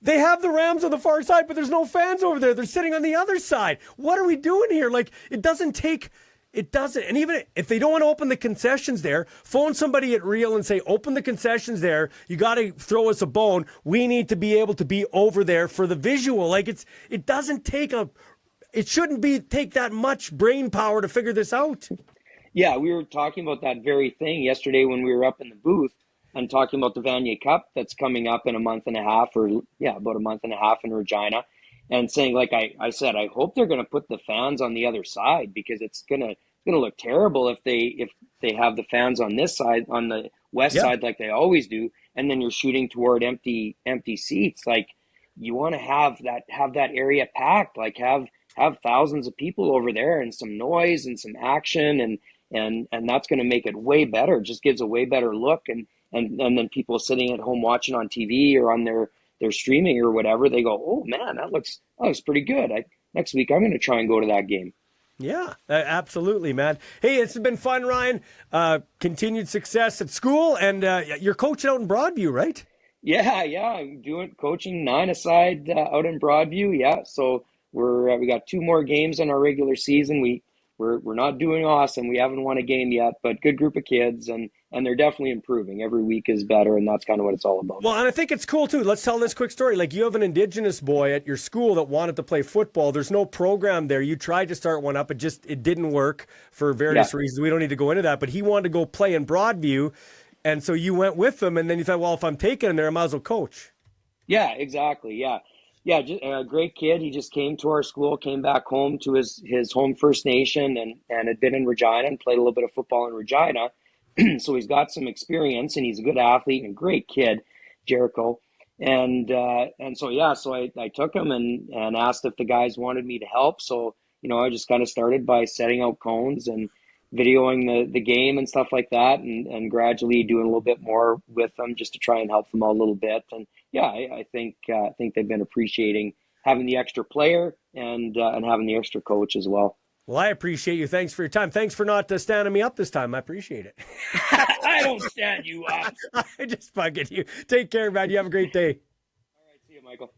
They have the Rams on the far side, but there's no fans over there. They're sitting on the other side. What are we doing here? Like, it doesn't. And even if they don't want to open the concessions there, phone somebody at Real and say, open the concessions there. You got to throw us a bone. We need to be able to be over there for the visual. Like, it doesn't take it shouldn't take that much brain power to figure this out. Yeah, we were talking about that very thing yesterday when we were up in the booth and talking about the Vanier Cup that's coming up in about a month and a half in Regina, and saying, like I said, I hope they're going to put the fans on the other side, because it's gonna look terrible if they have the fans on this side, on the west side, like they always do, and then you're shooting toward empty seats. Like, you want to have that area packed, like have thousands of people over there and some noise and some action, and that's going to make it way better. It just gives a way better look, and then people sitting at home watching on TV or on their streaming or whatever, they go, oh man, that looks pretty good. Next week I'm going to try and go to that game. Yeah, absolutely, man. Hey, it's been fun, Ryan. Continued success at school, and you're coaching out in Broadview, right? Yeah, I'm coaching 9-a-side out in Broadview. Yeah, so we got 2 more games in our regular season. We're not doing awesome. We haven't won a game yet, but good group of kids, and they're definitely improving. Every week is better, and that's kind of what it's all about. Well, and I think it's cool, too. Let's tell this quick story. Like, you have an Indigenous boy at your school that wanted to play football. There's no program there. You tried to start one up. It didn't work for various reasons. We don't need to go into that, but he wanted to go play in Broadview, and so you went with him, and then you thought, well, if I'm taking him there, I might as well coach. Yeah, exactly, yeah. Yeah, a great kid. He just came to our school, came back home to his home First Nation, and had been in Regina and played a little bit of football in Regina. So he's got some experience, and he's a good athlete and a great kid, Jericho. And so I took him and asked if the guys wanted me to help. So, I just kind of started by setting out cones and videoing the game and stuff like that, and gradually doing a little bit more with them just to try and help them out a little bit. And yeah, I think they've been appreciating having the extra player and having the extra coach as well. Well, I appreciate you. Thanks for your time. Thanks for not standing me up this time. I appreciate it. I don't stand you up. I just fucking you. Take care, man. You have a great day. All right, see you, Michael.